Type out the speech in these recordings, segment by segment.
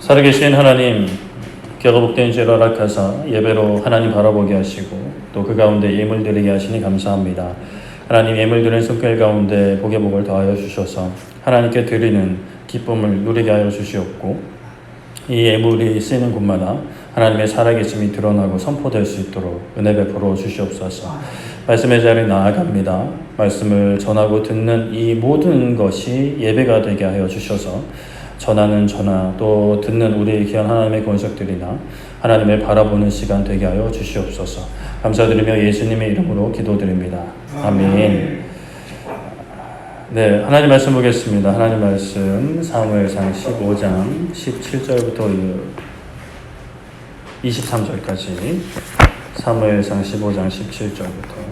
살아계신 하나님, 교가 복된 죄를 허락하사 예배로 하나님 바라보게 하시고 또 그 가운데 예물 드리게 하시니 감사합니다. 하나님, 예물 드리는 손길 가운데 복의 복을 더하여 주셔서 하나님께 드리는 기쁨을 누리게 하여 주시옵고 이 예물이 쓰이는 곳마다 하나님의 살아계심이 드러나고 선포될 수 있도록 은혜 베풀어 주시옵소서. 말씀의 자리에 나아갑니다. 말씀을 전하고 듣는 이 모든 것이 예배가 되게 하여 주셔서 전하는 전하 또 듣는 우리 귀한 하나님의 권속들이나 하나님을 바라보는 시간 되게 하여 주시옵소서. 감사드리며 예수님의 이름으로 기도드립니다. 아멘. 네, 하나님 말씀 보겠습니다. 하나님 말씀 사무엘상 15장 17절부터 23절까지 사무엘상 15장 17절부터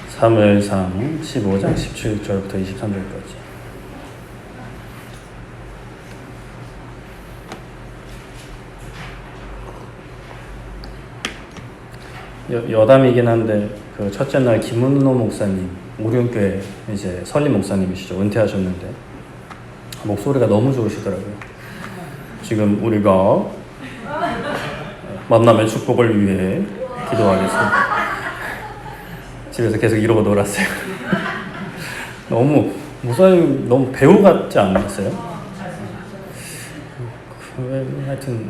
사무엘상 15장 17절부터 23절까지. 여담이긴 한데 그 첫째 날 김은호 목사님, 오륜교회 이제 설립 목사님이시죠. 은퇴하셨는데 목소리가 너무 좋으시더라고요. 지금 우리가 만남의 축복을 위해 기도하겠습니다. 집에서 계속 이러고 놀았어요. 너무 목사님 너무 배우 같지 않았어요? 하여튼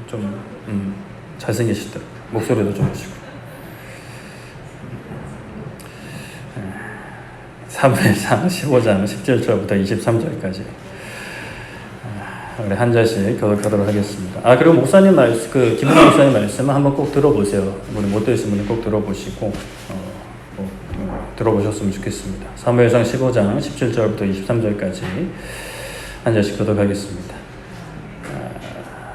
좀 잘생기시더라고요. 목소리도 좋으시고. 사무엘상 15장 17절부터 23절까지 우리 한 절씩 교독하도록 하겠습니다. 그리고 목사님 말씀, 김은호 목사님 말씀은 한번 꼭 들어보세요. 우리 못 들으신 분은 꼭 들어보시고 들어보셨으면 좋겠습니다. 사무엘상 15장 17절부터 23절까지 한 절씩 교독하겠습니다.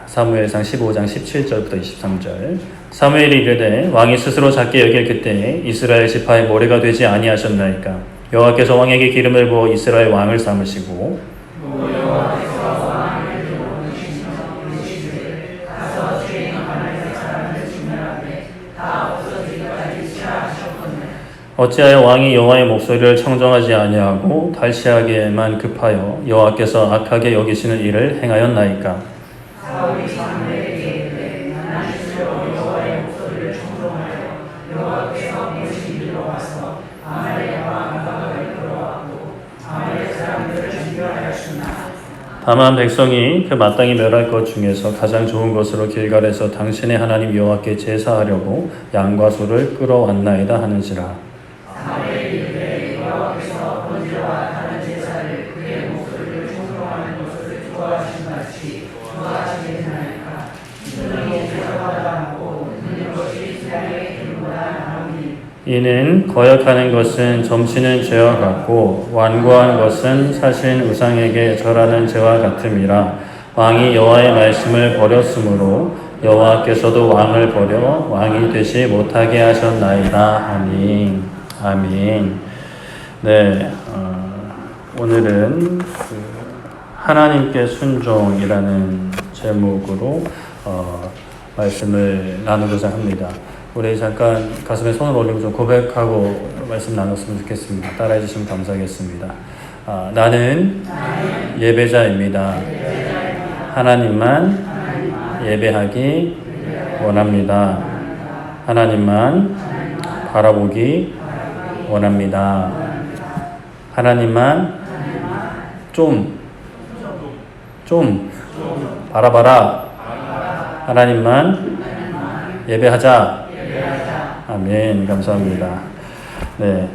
사무엘상 15장 17절부터 23절. 사무엘이 이르되 왕이 스스로 작게 여길 그때에 이스라엘 지파의 모래가 되지 아니하셨나이까. 여호와께서 왕에게 기름을 부어 이스라엘 왕을 삼으시고 어찌하여 왕이 여호와의 목소리를 청정하지 아니하고 달시하게만 급하여 여호와께서 악하게 여기시는 일을 행하였나이까. 다만 백성이 그 마땅히 멸할 것 중에서 가장 좋은 것으로 길갈에서 당신의 하나님 여호와께 제사하려고 양과 소를 끌어왔나이다 하는지라. 이는 거역하는 것은 점치는 죄와 같고 완고한 것은 사신 우상에게 절하는 죄와 같음이라. 왕이 여호와의 말씀을 버렸으므로 여호와께서도 왕을 버려 왕이 되지 못하게 하셨나이다. 아멘. 아멘. 네, 오늘은 하나님께 순종이라는 제목으로 말씀을 나누고자 합니다. 우리 잠깐 가슴에 손을 올리고 좀 고백하고 말씀 나눴으면 좋겠습니다. 따라해 주시면 감사하겠습니다. 나는 예배자입니다. 하나님만 예배하기 원합니다. 하나님만 바라보기 원합니다. 하나님만 좀 바라봐라. 하나님만 예배하자. 아멘. 감사합니다. 네,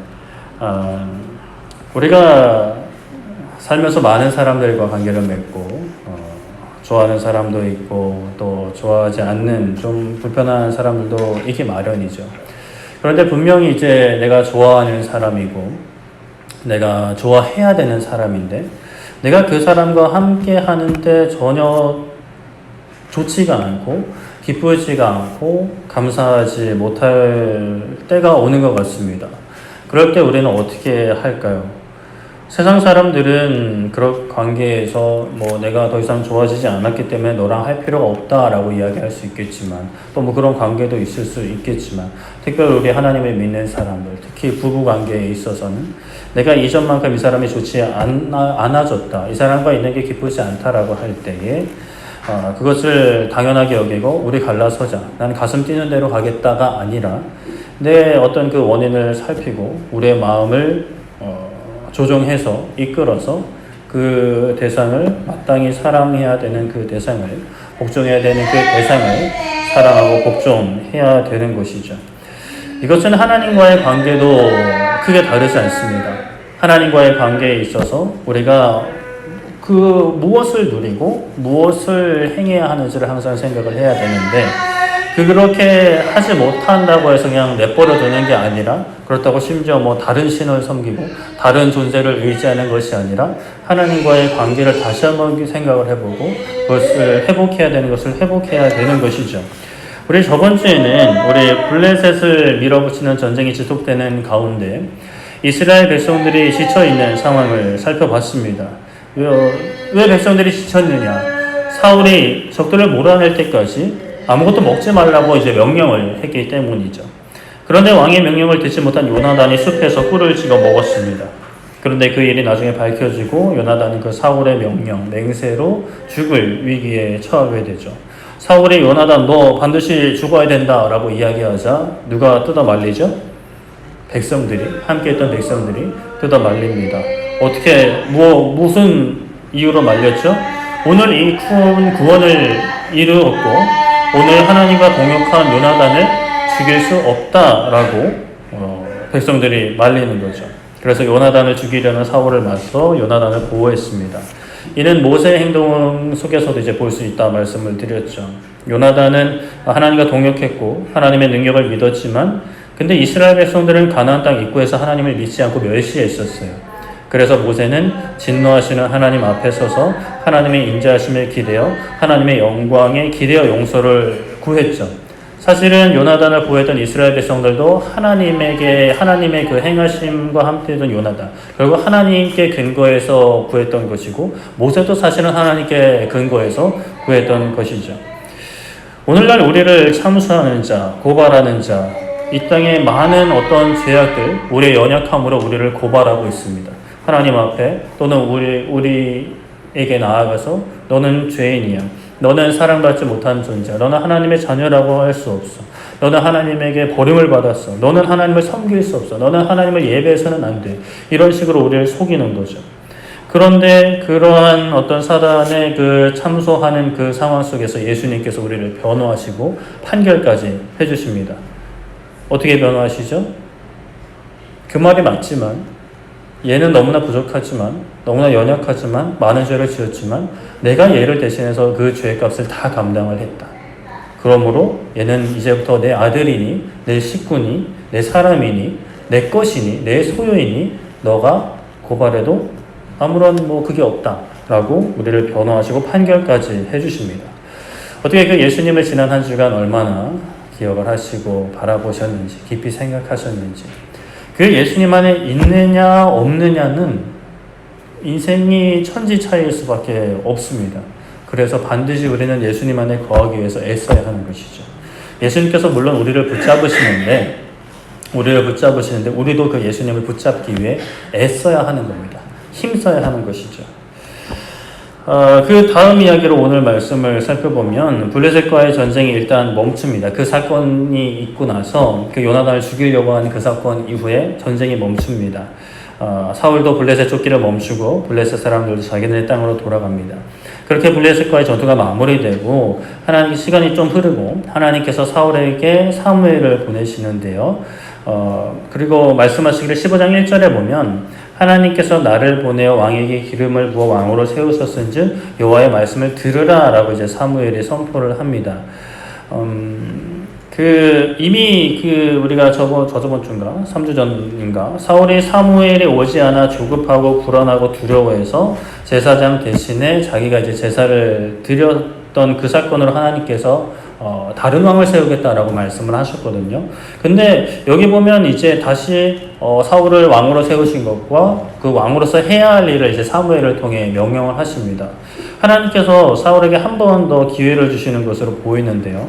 우리가 살면서 많은 사람들과 관계를 맺고 좋아하는 사람도 있고 또 좋아하지 않는 좀 불편한 사람들도 있기 마련이죠. 그런데 분명히 이제 내가 좋아하는 사람이고 내가 좋아해야 되는 사람인데 내가 그 사람과 함께 하는데 전혀 좋지가 않고 기쁘지가 않고 감사하지 못할 때가 오는 것 같습니다. 그럴 때 우리는 어떻게 할까요? 세상 사람들은 그런 관계에서 뭐 내가 더 이상 좋아지지 않았기 때문에 너랑 할 필요가 없다라고 이야기할 수 있겠지만 또 뭐 그런 관계도 있을 수 있겠지만 특별히 우리 하나님을 믿는 사람들 특히 부부 관계에 있어서는 내가 이전만큼 이 사람이 좋지 않아졌다 이 사람과 있는 게 기쁘지 않다라고 할 때에 그것을 당연하게 여기고 우리 갈라서자 난 가슴 뛰는 대로 가겠다가 아니라 내 어떤 그 원인을 살피고 우리의 마음을 조정해서 이끌어서 그 대상을 마땅히 사랑해야 되는 그 대상을 복종해야 되는 그 대상을 사랑하고 복종해야 되는 것이죠. 이것은 하나님과의 관계도 크게 다르지 않습니다. 하나님과의 관계에 있어서 우리가 그 무엇을 누리고 무엇을 행해야 하는지를 항상 생각을 해야 되는데 그렇게 하지 못한다고 해서 그냥 내버려 두는 게 아니라 그렇다고 심지어 뭐 다른 신을 섬기고 다른 존재를 의지하는 것이 아니라 하나님과의 관계를 다시 한번 생각을 해보고 그것을 회복해야 되는 것을 회복해야 되는 것이죠. 우리 저번 주에는 우리 블레셋을 밀어붙이는 전쟁이 지속되는 가운데 이스라엘 백성들이 지쳐있는 상황을 살펴봤습니다. 왜 백성들이 지쳤느냐? 사울이 적들을 몰아낼 때까지 아무것도 먹지 말라고 이제 명령을 했기 때문이죠. 그런데 왕의 명령을 듣지 못한 요나단이 숲에서 꿀을 찍어 먹었습니다. 그런데 그 일이 나중에 밝혀지고 요나단은 그 사울의 명령, 맹세로 죽을 위기에 처하게 되죠. 사울이 요나단 너 반드시 죽어야 된다라고 이야기하자 누가 뜯어 말리죠? 백성들이 함께 했던 백성들이 뜯어 말립니다. 어떻게 무슨 이유로 말렸죠? 오늘 이 큰 구원을 이루었고 오늘 하나님과 동역한 요나단을 죽일 수 없다라고 백성들이 말리는 거죠. 그래서 요나단을 죽이려는 사울을 맞서 요나단을 보호했습니다. 이는 모세의 행동 속에서도 이제 볼 수 있다 말씀을 드렸죠. 요나단은 하나님과 동역했고 하나님의 능력을 믿었지만 근데 이스라엘 백성들은 가나안 땅 입구에서 하나님을 믿지 않고 멸시했었어요. 그래서 모세는 진노하시는 하나님 앞에 서서 하나님의 인자하심을 기대어 하나님의 영광에 기대어 용서를 구했죠. 사실은 요나단을 보호했던 이스라엘 백성들도 하나님의 그 행하심과 함께했던 요나단 결국 하나님께 근거해서 구했던 것이고 모세도 사실은 하나님께 근거해서 구했던 것이죠. 오늘날 우리를 참수하는 자, 고발하는 자, 이 땅에 많은 어떤 죄악들, 우리의 연약함으로 우리를 고발하고 있습니다. 하나님 앞에 또는 우리에게 나아가서 너는 죄인이야. 너는 사랑받지 못한 존재야. 너는 하나님의 자녀라고 할 수 없어. 너는 하나님에게 버림을 받았어. 너는 하나님을 섬길 수 없어. 너는 하나님을 예배해서는 안 돼. 이런 식으로 우리를 속이는 거죠. 그런데 그러한 어떤 사단의 그 참소하는 그 상황 속에서 예수님께서 우리를 변호하시고 판결까지 해주십니다. 어떻게 변호하시죠? 그 말이 맞지만 얘는 너무나 부족하지만 너무나 연약하지만 많은 죄를 지었지만 내가 얘를 대신해서 그 죄값을 다 감당을 했다. 그러므로 얘는 이제부터 내 아들이니 내 식구니 내 사람이니 내 것이니 내 소유이니 너가 고발해도 아무런 그게 없다라고 우리를 변호하시고 판결까지 해주십니다. 어떻게 그 예수님을 지난 한 주간 얼마나 기억을 하시고 바라보셨는지 깊이 생각하셨는지 그 예수님 안에 있느냐 없느냐는 인생이 천지 차이일 수밖에 없습니다. 그래서 반드시 우리는 예수님 안에 거하기 위해서 애써야 하는 것이죠. 예수님께서 물론 우리를 붙잡으시는데 우리도 그 예수님을 붙잡기 위해 애써야 하는 겁니다. 힘써야 하는 것이죠. 그 다음 이야기로 오늘 말씀을 살펴보면 블레셋과의 전쟁이 일단 멈춥니다. 그 사건이 있고 나서 그 요나단을 죽이려고 하는 그 사건 이후에 전쟁이 멈춥니다. 사울도 블레셋 쫓기를 멈추고 블레셋 사람들도 자기들의 땅으로 돌아갑니다. 그렇게 블레셋과의 전투가 마무리되고 하나님 시간이 좀 흐르고 하나님께서 사울에게 사무엘을 보내시는데요. 그리고 말씀하시기를 15장 1절에 보면 하나님께서 나를 보내어 왕에게 기름을 부어 왕으로 세우셨은즉 여호와의 말씀을 들으라라고 이제 사무엘이 선포를 합니다. 이미 우리가 저저번 주인가 3주 전인가 사울이 사무엘이 오지 않아 조급하고 불안하고 두려워해서 제사장 대신에 자기가 이제 제사를 드렸던 그 사건으로 하나님께서 다른 왕을 세우겠다라고 말씀을 하셨거든요. 근데 여기 보면 이제 다시 사울을 왕으로 세우신 것과 그 왕으로서 해야 할 일을 이제 사무엘을 통해 명령을 하십니다. 하나님께서 사울에게 한 번 더 기회를 주시는 것으로 보이는데요.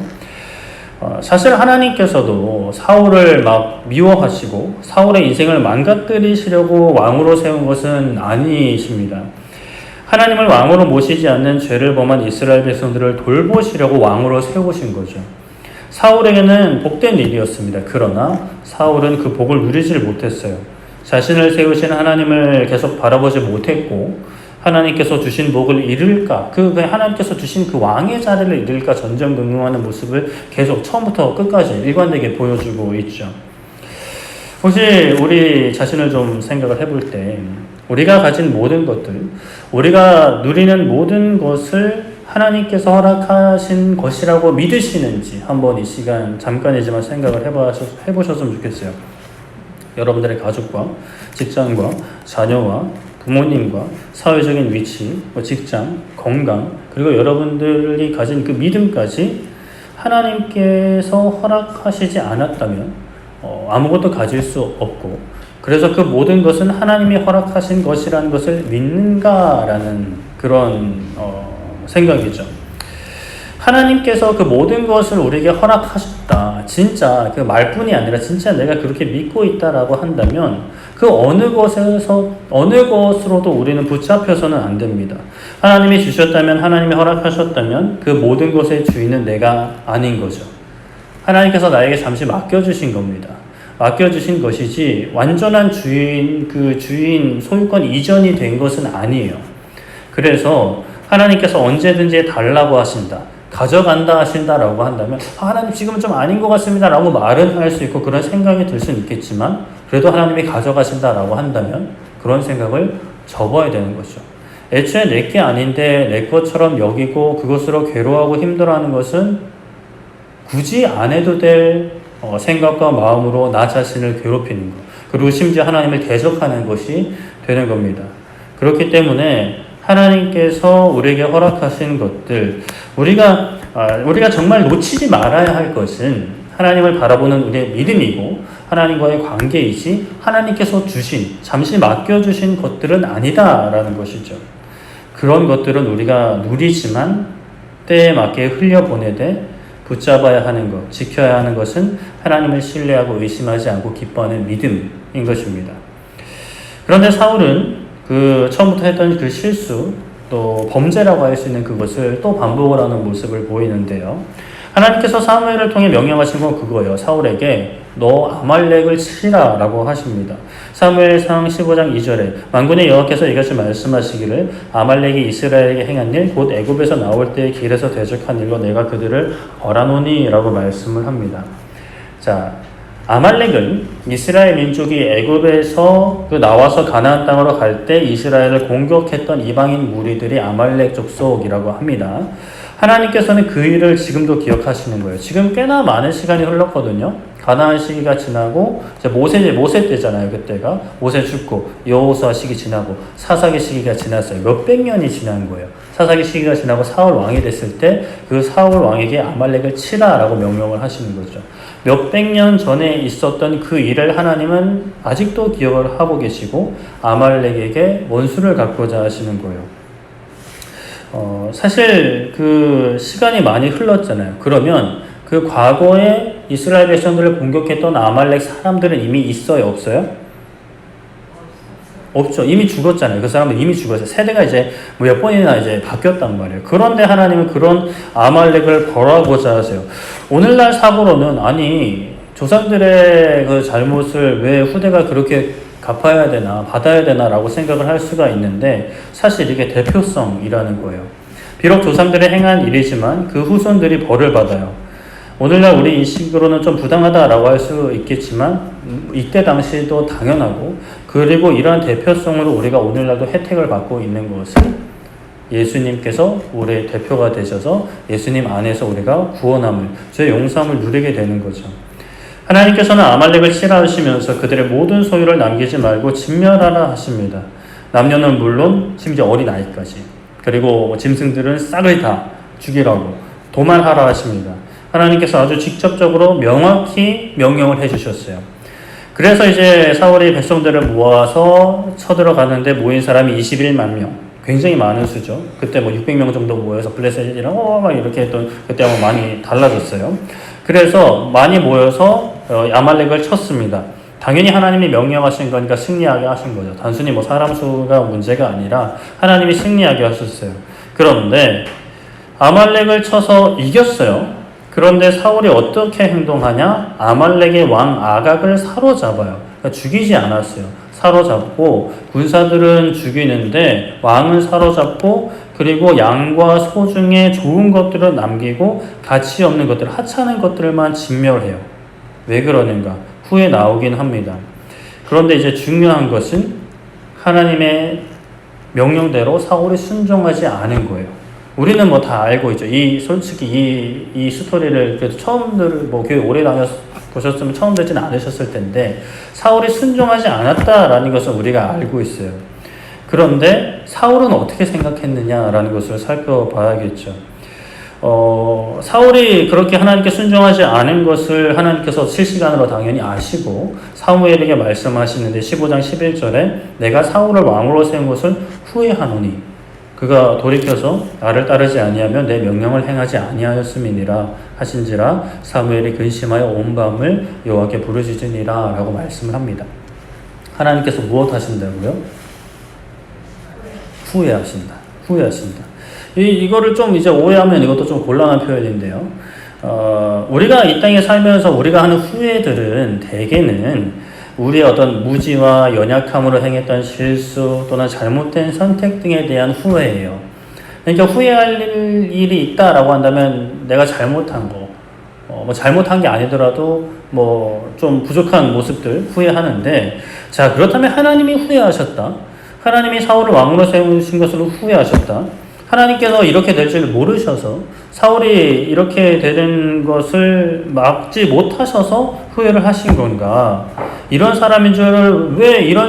사실 하나님께서도 사울을 막 미워하시고 사울의 인생을 망가뜨리시려고 왕으로 세운 것은 아니십니다. 하나님을 왕으로 모시지 않는 죄를 범한 이스라엘 백성들을 돌보시려고 왕으로 세우신 거죠. 사울에게는 복된 일이었습니다. 그러나 사울은 그 복을 누리질 못했어요. 자신을 세우신 하나님을 계속 바라보지 못했고 하나님께서 주신 복을 잃을까, 하나님께서 주신 그 왕의 자리를 잃을까 전전긍긍하는 모습을 계속 처음부터 끝까지 일관되게 보여주고 있죠. 혹시 우리 자신을 좀 생각을 해볼 때 우리가 가진 모든 것들, 우리가 누리는 모든 것을 하나님께서 허락하신 것이라고 믿으시는지 한번 이 시간 잠깐이지만 생각을 해보셨으면 좋겠어요. 여러분들의 가족과 직장과 자녀와 부모님과 사회적인 위치, 직장, 건강, 그리고 여러분들이 가진 그 믿음까지 하나님께서 허락하시지 않았다면 아무것도 가질 수 없고, 그래서 그 모든 것은 하나님이 허락하신 것이라는 것을 믿는가라는 그런 생각이죠. 하나님께서 그 모든 것을 우리에게 허락하셨다. 진짜 그 말뿐이 아니라 진짜 내가 그렇게 믿고 있다라고 한다면 그 어느 것으로도 우리는 붙잡혀서는 안 됩니다. 하나님이 주셨다면, 하나님이 허락하셨다면 그 모든 것의 주인은 내가 아닌 거죠. 하나님께서 나에게 잠시 맡겨주신 겁니다. 맡겨주신 것이지 완전한 주인 소유권 이전이 된 것은 아니에요. 그래서 하나님께서 언제든지 달라고 하신다, 가져간다 하신다라고 한다면 하나님 지금은 좀 아닌 것 같습니다 라고 말은 할 수 있고 그런 생각이 들 수는 있겠지만, 그래도 하나님이 가져가신다라고 한다면 그런 생각을 접어야 되는 거죠. 애초에 내게 아닌데 내 것처럼 여기고 그것으로 괴로워하고 힘들어하는 것은 굳이 안 해도 될 생각과 마음으로 나 자신을 괴롭히는 것, 그리고 심지어 하나님을 대적하는 것이 되는 겁니다. 그렇기 때문에 하나님께서 우리에게 허락하신 것들, 우리가 정말 놓치지 말아야 할 것은 하나님을 바라보는 우리의 믿음이고 하나님과의 관계이지, 하나님께서 주신, 잠시 맡겨주신 것들은 아니다라는 것이죠. 그런 것들은 우리가 누리지만 때에 맞게 흘려보내되 붙잡아야 하는 것, 지켜야 하는 것은 하나님을 신뢰하고 의심하지 않고 기뻐하는 믿음인 것입니다. 그런데 사울은 처음부터 했던 그 실수, 또 범죄라고 할 수 있는 그것을 또 반복을 하는 모습을 보이는데요. 하나님께서 사무엘을 통해 명령하신 건 그거예요. 사울에게 너 아말렉을 치라 라고 하십니다. 사무엘상 15장 2절에 만군의 여호와께서 이같이 말씀하시기를 아말렉이 이스라엘에게 행한 일, 곧 애굽에서 나올 때의 길에서 대적한 일로 내가 그들을 벌하노니 라고 말씀을 합니다. 자, 아말렉은 이스라엘 민족이 애굽에서 나와서 가나안 땅으로 갈 때 이스라엘을 공격했던 이방인 무리들이 아말렉 족속이라고 합니다. 하나님께서는 그 일을 지금도 기억하시는 거예요. 지금 꽤나 많은 시간이 흘렀거든요. 가나안 시기가 지나고 이제 모세 때잖아요. 그때가 모세 죽고 여호수아 시기 지나고 사사기 시기가 지났어요. 몇백 년이 지난 거예요. 사사기 시기가 지나고 사울 왕이 됐을 때 그 사울 왕에게 아말렉을 치라라고 명령을 하시는 거죠. 몇백 년 전에 있었던 그 일을 하나님은 아직도 기억을 하고 계시고 아말렉에게 원수를 갚고자 하시는 거예요. 사실 그 시간이 많이 흘렀잖아요. 그러면 그 과거에 이스라엘 백성들을 공격했던 아말렉 사람들은 이미 있어요, 없어요? 없죠. 이미 죽었잖아요. 그 사람은 이미 죽었어요. 세대가 이제 몇 번이나 이제 바뀌었단 말이에요. 그런데 하나님은 그런 아말렉을 벌하고자 하세요. 오늘날 사고로는 아니 조상들의 그 잘못을 왜 후대가 그렇게 갚아야 되나, 받아야 되나 라고 생각을 할 수가 있는데, 사실 이게 대표성이라는 거예요. 비록 조상들이 행한 일이지만 그 후손들이 벌을 받아요. 오늘날 우리 인식으로는 좀 부당하다라고 할 수 있겠지만 이때 당시도 당연하고, 그리고 이러한 대표성으로 우리가 오늘날도 혜택을 받고 있는 것은 예수님께서 우리의 대표가 되셔서 예수님 안에서 우리가 구원함을, 죄 용서함을 누리게 되는 거죠. 하나님께서는 아말렉을 치라 하시면서 그들의 모든 소유를 남기지 말고 진멸하라 하십니다. 남녀는 물론 심지어 어린아이까지, 그리고 짐승들은 싹을 다 죽이라고 도만하라 하십니다. 하나님께서 아주 직접적으로 명확히 명령을 해주셨어요. 그래서 이제 사울이 백성들을 모아서 쳐들어가는데 모인 사람이 21만 명. 굉장히 많은 수죠. 그때 뭐 600명 정도 모여서 블레셋이랑 막 이렇게 했던, 그때 많이 달라졌어요. 그래서 많이 모여서 아말렉을 쳤습니다. 당연히 하나님이 명령하신 거니까 승리하게 하신 거죠. 단순히 뭐 사람 수가 문제가 아니라 하나님이 승리하게 하셨어요. 그런데 아말렉을 쳐서 이겼어요. 그런데 사울이 어떻게 행동하냐? 아말렉의 왕 아각을 사로잡아요. 그러니까 죽이지 않았어요. 사로잡고 군사들은 죽이는데 왕은 사로잡고, 그리고 양과 소 중에 좋은 것들을 남기고 가치 없는 것들, 하찮은 것들만 진멸해요. 왜 그러는가? 후에 나오긴 합니다. 그런데 이제 중요한 것은 하나님의 명령대로 사울이 순종하지 않은 거예요. 우리는 뭐 다 알고 있죠. 솔직히 이 스토리를 그래도 처음 교회 오래 보셨으면 처음 듣지는 않으셨을 텐데, 사울이 순종하지 않았다라는 것을 우리가 알고 있어요. 그런데 사울은 어떻게 생각했느냐라는 것을 살펴봐야겠죠. 사울이 그렇게 하나님께 순종하지 않은 것을 하나님께서 실시간으로 당연히 아시고 사무엘에게 말씀하시는데 15장 11절에 내가 사울을 왕으로 세운 것을 후회하노니 그가 돌이켜서 나를 따르지 아니하면 내 명령을 행하지 아니하였음이니라 하신지라 사무엘이 근심하여 온 밤을 여호와께 부르짖으니라 라고 말씀을 합니다. 하나님께서 무엇 하신다고요? 후회하신다. 이거를 좀 이제 오해하면 이것도 좀 곤란한 표현인데요. 우리가 이 땅에 살면서 우리가 하는 후회들은 대개는 우리의 어떤 무지와 연약함으로 행했던 실수 또는 잘못된 선택 등에 대한 후회예요. 그러니까 후회할 일이 있다라고 한다면 내가 잘못한 거, 뭐 잘못한 게 아니더라도 뭐 좀 부족한 모습들 후회하는데, 자, 그렇다면 하나님이 후회하셨다. 하나님이 사울을 왕으로 세우신 것을 후회하셨다. 하나님께서 이렇게 될 줄 모르셔서 사울이 이렇게 되는 것을 막지 못하셔서 후회를 하신 건가? 왜 이런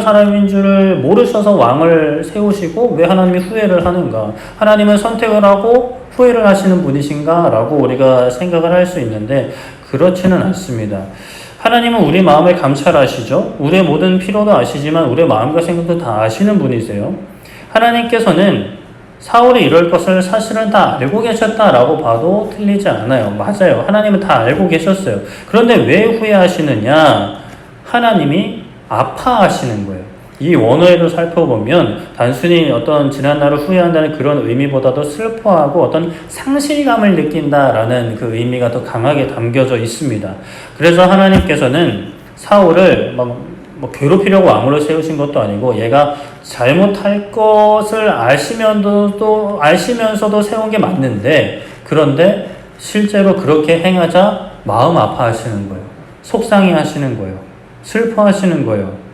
사람인 줄을 모르셔서 왕을 세우시고 왜 하나님이 후회를 하는가? 하나님은 선택을 하고 후회를 하시는 분이신가? 라고 우리가 생각을 할 수 있는데 그렇지는 않습니다. 하나님은 우리 마음을 감찰하시죠. 우리의 모든 필요도 아시지만 우리의 마음과 생각도 다 아시는 분이세요. 하나님께서는 사울이 이럴 것을 사실은 다 알고 계셨다라고 봐도 틀리지 않아요. 맞아요. 하나님은 다 알고 계셨어요. 그런데 왜 후회하시느냐? 하나님이 아파하시는 거예요. 이 원어를 살펴보면 단순히 어떤 지난 날을 후회한다는 그런 의미보다도 슬퍼하고 어떤 상실감을 느낀다라는 그 의미가 더 강하게 담겨져 있습니다. 그래서 하나님께서는 사울을 뭐 괴롭히려고 왕으로 세우신 것도 아니고 얘가 잘못할 것을 알시면서도 세운 게 맞는데, 그런데 실제로 그렇게 행하자 마음 아파하시는 거예요. 속상해 하시는 거예요. 슬퍼하시는 거예요.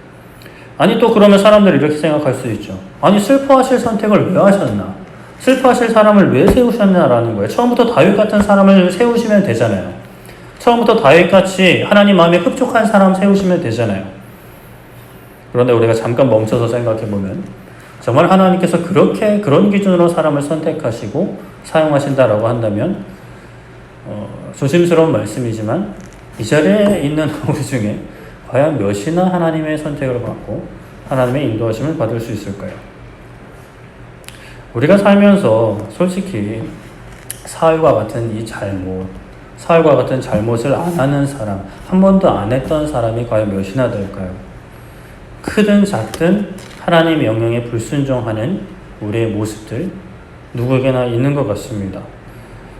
아니 또 그러면 사람들이 이렇게 생각할 수 있죠. 아니 슬퍼하실 선택을 왜 하셨나? 슬퍼하실 사람을 왜 세우셨나라는 거예요. 처음부터 다윗 같은 사람을 세우시면 되잖아요. 처음부터 다윗같이 하나님 마음에 흡족한 사람 세우시면 되잖아요. 그런데 우리가 잠깐 멈춰서 생각해보면 정말 하나님께서 그런 기준으로 사람을 선택하시고 사용하신다라고 한다면 조심스러운 말씀이지만 이 자리에 있는 우리 중에 과연 몇이나 하나님의 선택을 받고 하나님의 인도하심을 받을 수 있을까요? 우리가 살면서 솔직히 사울과 같은 잘못을 안 하는 사람, 한 번도 안 했던 사람이 과연 몇이나 될까요? 크든 작든 하나님 명령에 불순종하는 우리의 모습들 누구에게나 있는 것 같습니다.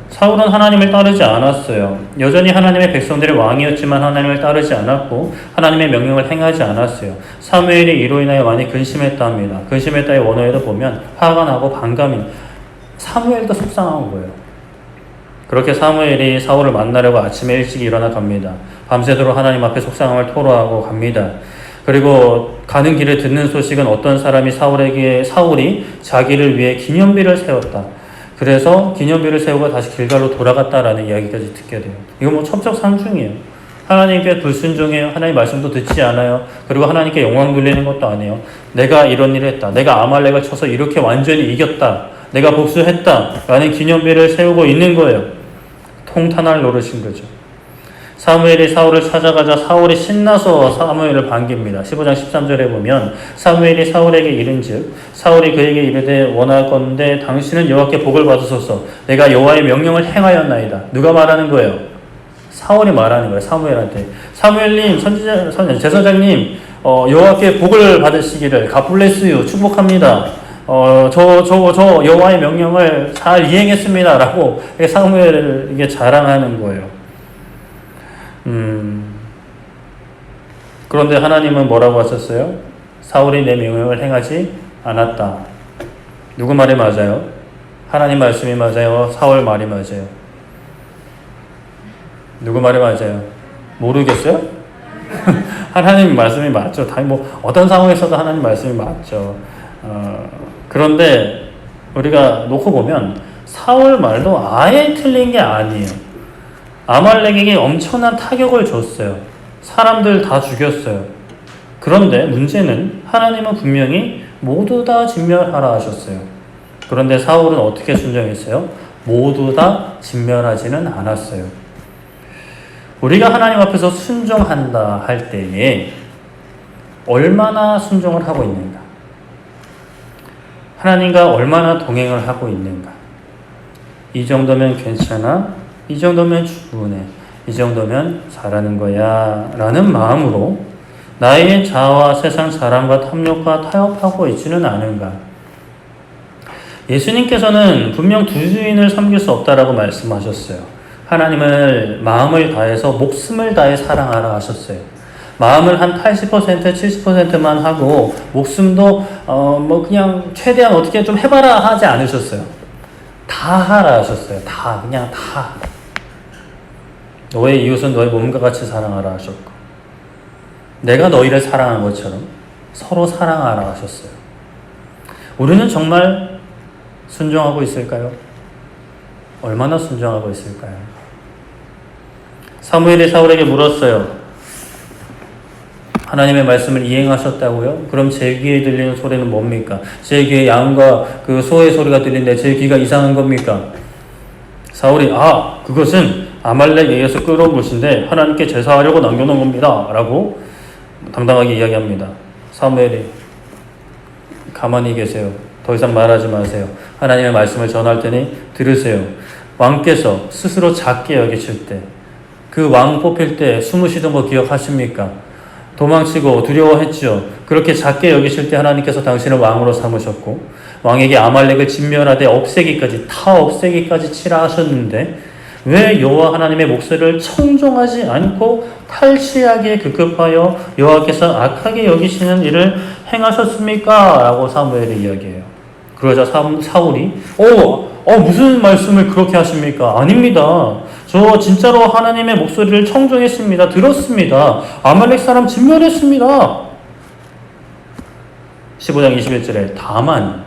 사울은 하나님을 따르지 않았어요. 여전히 하나님의 백성들의 왕이었지만 하나님을 따르지 않았고 하나님의 명령을 행하지 않았어요. 사무엘이 이로 인하여 많이 근심했다 합니다. 근심했다의 원어에도 보면 화가 나고 반감이, 사무엘도 속상한 거예요. 그렇게 사무엘이 사울을 만나려고 아침에 일찍 일어나 갑니다. 밤새도록 하나님 앞에 속상함을 토로하고 갑니다. 그리고 가는 길에 듣는 소식은 어떤 사람이 사울이 자기를 위해 기념비를 세웠다. 그래서 기념비를 세우고 다시 길갈로 돌아갔다라는 이야기까지 듣게 돼요. 이거 뭐 첩첩산중이에요. 하나님께 불순종해요. 하나님 말씀도 듣지 않아요. 그리고 하나님께 영광 돌리는 것도 아니에요. 내가 이런 일을 했다. 내가 아말렉을 쳐서 이렇게 완전히 이겼다. 내가 복수했다. 라는 기념비를 세우고 있는 거예요. 통탄할 노릇인 거죠. 사무엘이 사울을 찾아가자 사울이 신나서 사무엘을 반깁니다. 15장 13절에 보면 사무엘이 사울에게 이른즉 사울이 그에게 이르되 원하건대 당신은 여호와께 복을 받으소서. 내가 여호와의 명령을 행하였나이다. 누가 말하는 거예요? 사울이 말하는 거예요. 사무엘한테. 사무엘님, 제사장님, 여호와께 복을 받으시기를 갓블레스유 축복합니다. 저 여호와의 명령을 잘 이행했습니다라고 사무엘에게 자랑하는 거예요. 그런데 하나님은 뭐라고 하셨어요? 사울이 내 명령을 행하지 않았다. 누구 말이 맞아요? 하나님 말씀이 맞아요? 사울 말이 맞아요? 누구 말이 맞아요? 모르겠어요? 하나님 말씀이 맞죠. 어떤 상황에서도 하나님 말씀이 맞죠. 그런데 우리가 놓고 보면 사울 말도 아예 틀린 게 아니에요. 아말렉에게 엄청난 타격을 줬어요. 사람들 다 죽였어요. 그런데 문제는 하나님은 분명히 모두 다 진멸하라 하셨어요. 그런데 사울은 어떻게 순종했어요? 모두 다 진멸하지는 않았어요. 우리가 하나님 앞에서 순종한다 할 때에 얼마나 순종을 하고 있는가? 하나님과 얼마나 동행을 하고 있는가? 이 정도면 괜찮아? 이 정도면 충분해. 이 정도면 잘하는 거야 라는 마음으로 나의 자아와 세상 사랑과 탐욕과 타협하고 있지는 않은가? 예수님께서는 분명 두 주인을 섬길 수 없다라고 말씀하셨어요. 하나님을 마음을 다해서 목숨을 다해 사랑하라 하셨어요. 마음을 한 80%, 70%만 하고 목숨도 그냥 최대한 어떻게 좀 해봐라 하지 않으셨어요. 다 하라 하셨어요. 그냥 다. 너의 이웃은 너의 몸과 같이 사랑하라 하셨고 내가 너희를 사랑한 것처럼 서로 사랑하라 하셨어요. 우리는 정말 순종하고 있을까요? 얼마나 순종하고 있을까요? 사무엘이 사울에게 물었어요. 하나님의 말씀을 이행하셨다고요? 그럼 제 귀에 들리는 소리는 뭡니까? 제 귀에 양과 그 소의 소리가 들리는데 제 귀가 이상한 겁니까? 사울이 그것은 아말렉에게서 끌어온 것인데 하나님께 제사하려고 남겨놓은 겁니다 라고 당당하게 이야기합니다. 사무엘이 가만히 계세요. 더 이상 말하지 마세요. 하나님의 말씀을 전할 테니 들으세요. 왕께서 스스로 작게 여기실 때 그 왕 뽑힐 때 숨으시던 거 기억하십니까? 도망치고 두려워했죠. 그렇게 작게 여기실 때 하나님께서 당신을 왕으로 삼으셨고 왕에게 아말렉을 진멸하되 다 없애기까지 치라 하셨는데 왜 여호와 하나님의 목소리를 청종하지 않고 탈취하기에 급급하여 여호와께서 악하게 여기시는 일을 행하셨습니까? 라고 사무엘이 이야기해요. 그러자 사울이 무슨 말씀을 그렇게 하십니까? 아닙니다. 저 진짜로 하나님의 목소리를 청종했습니다. 들었습니다. 아말렉 사람 진멸했습니다. 15장 21절에 다만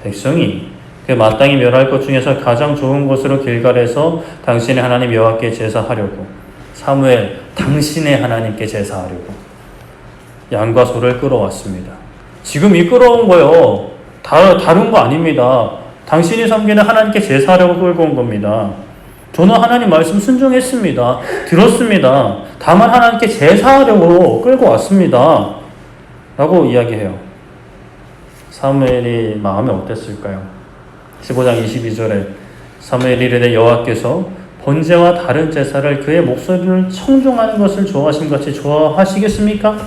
백성이 그 마땅히 멸할 것 중에서 가장 좋은 곳으로 길갈에서 당신의 하나님 여호와께 제사하려고 사무엘 당신의 하나님께 제사하려고 양과 소를 끌어왔습니다. 지금 이 끌어온 거요. 다른 거 아닙니다. 당신이 섬기는 하나님께 제사하려고 끌고 온 겁니다. 저는 하나님 말씀 순종했습니다. 들었습니다. 다만 하나님께 제사하려고 끌고 왔습니다. 라고 이야기해요. 사무엘이 마음이 어땠을까요? 15장 22절에 사무엘이 이르되 여호와께서 번제와 다른 제사를 그의 목소리를 청종하는 것을 좋아하심 같이 좋아하시겠습니까?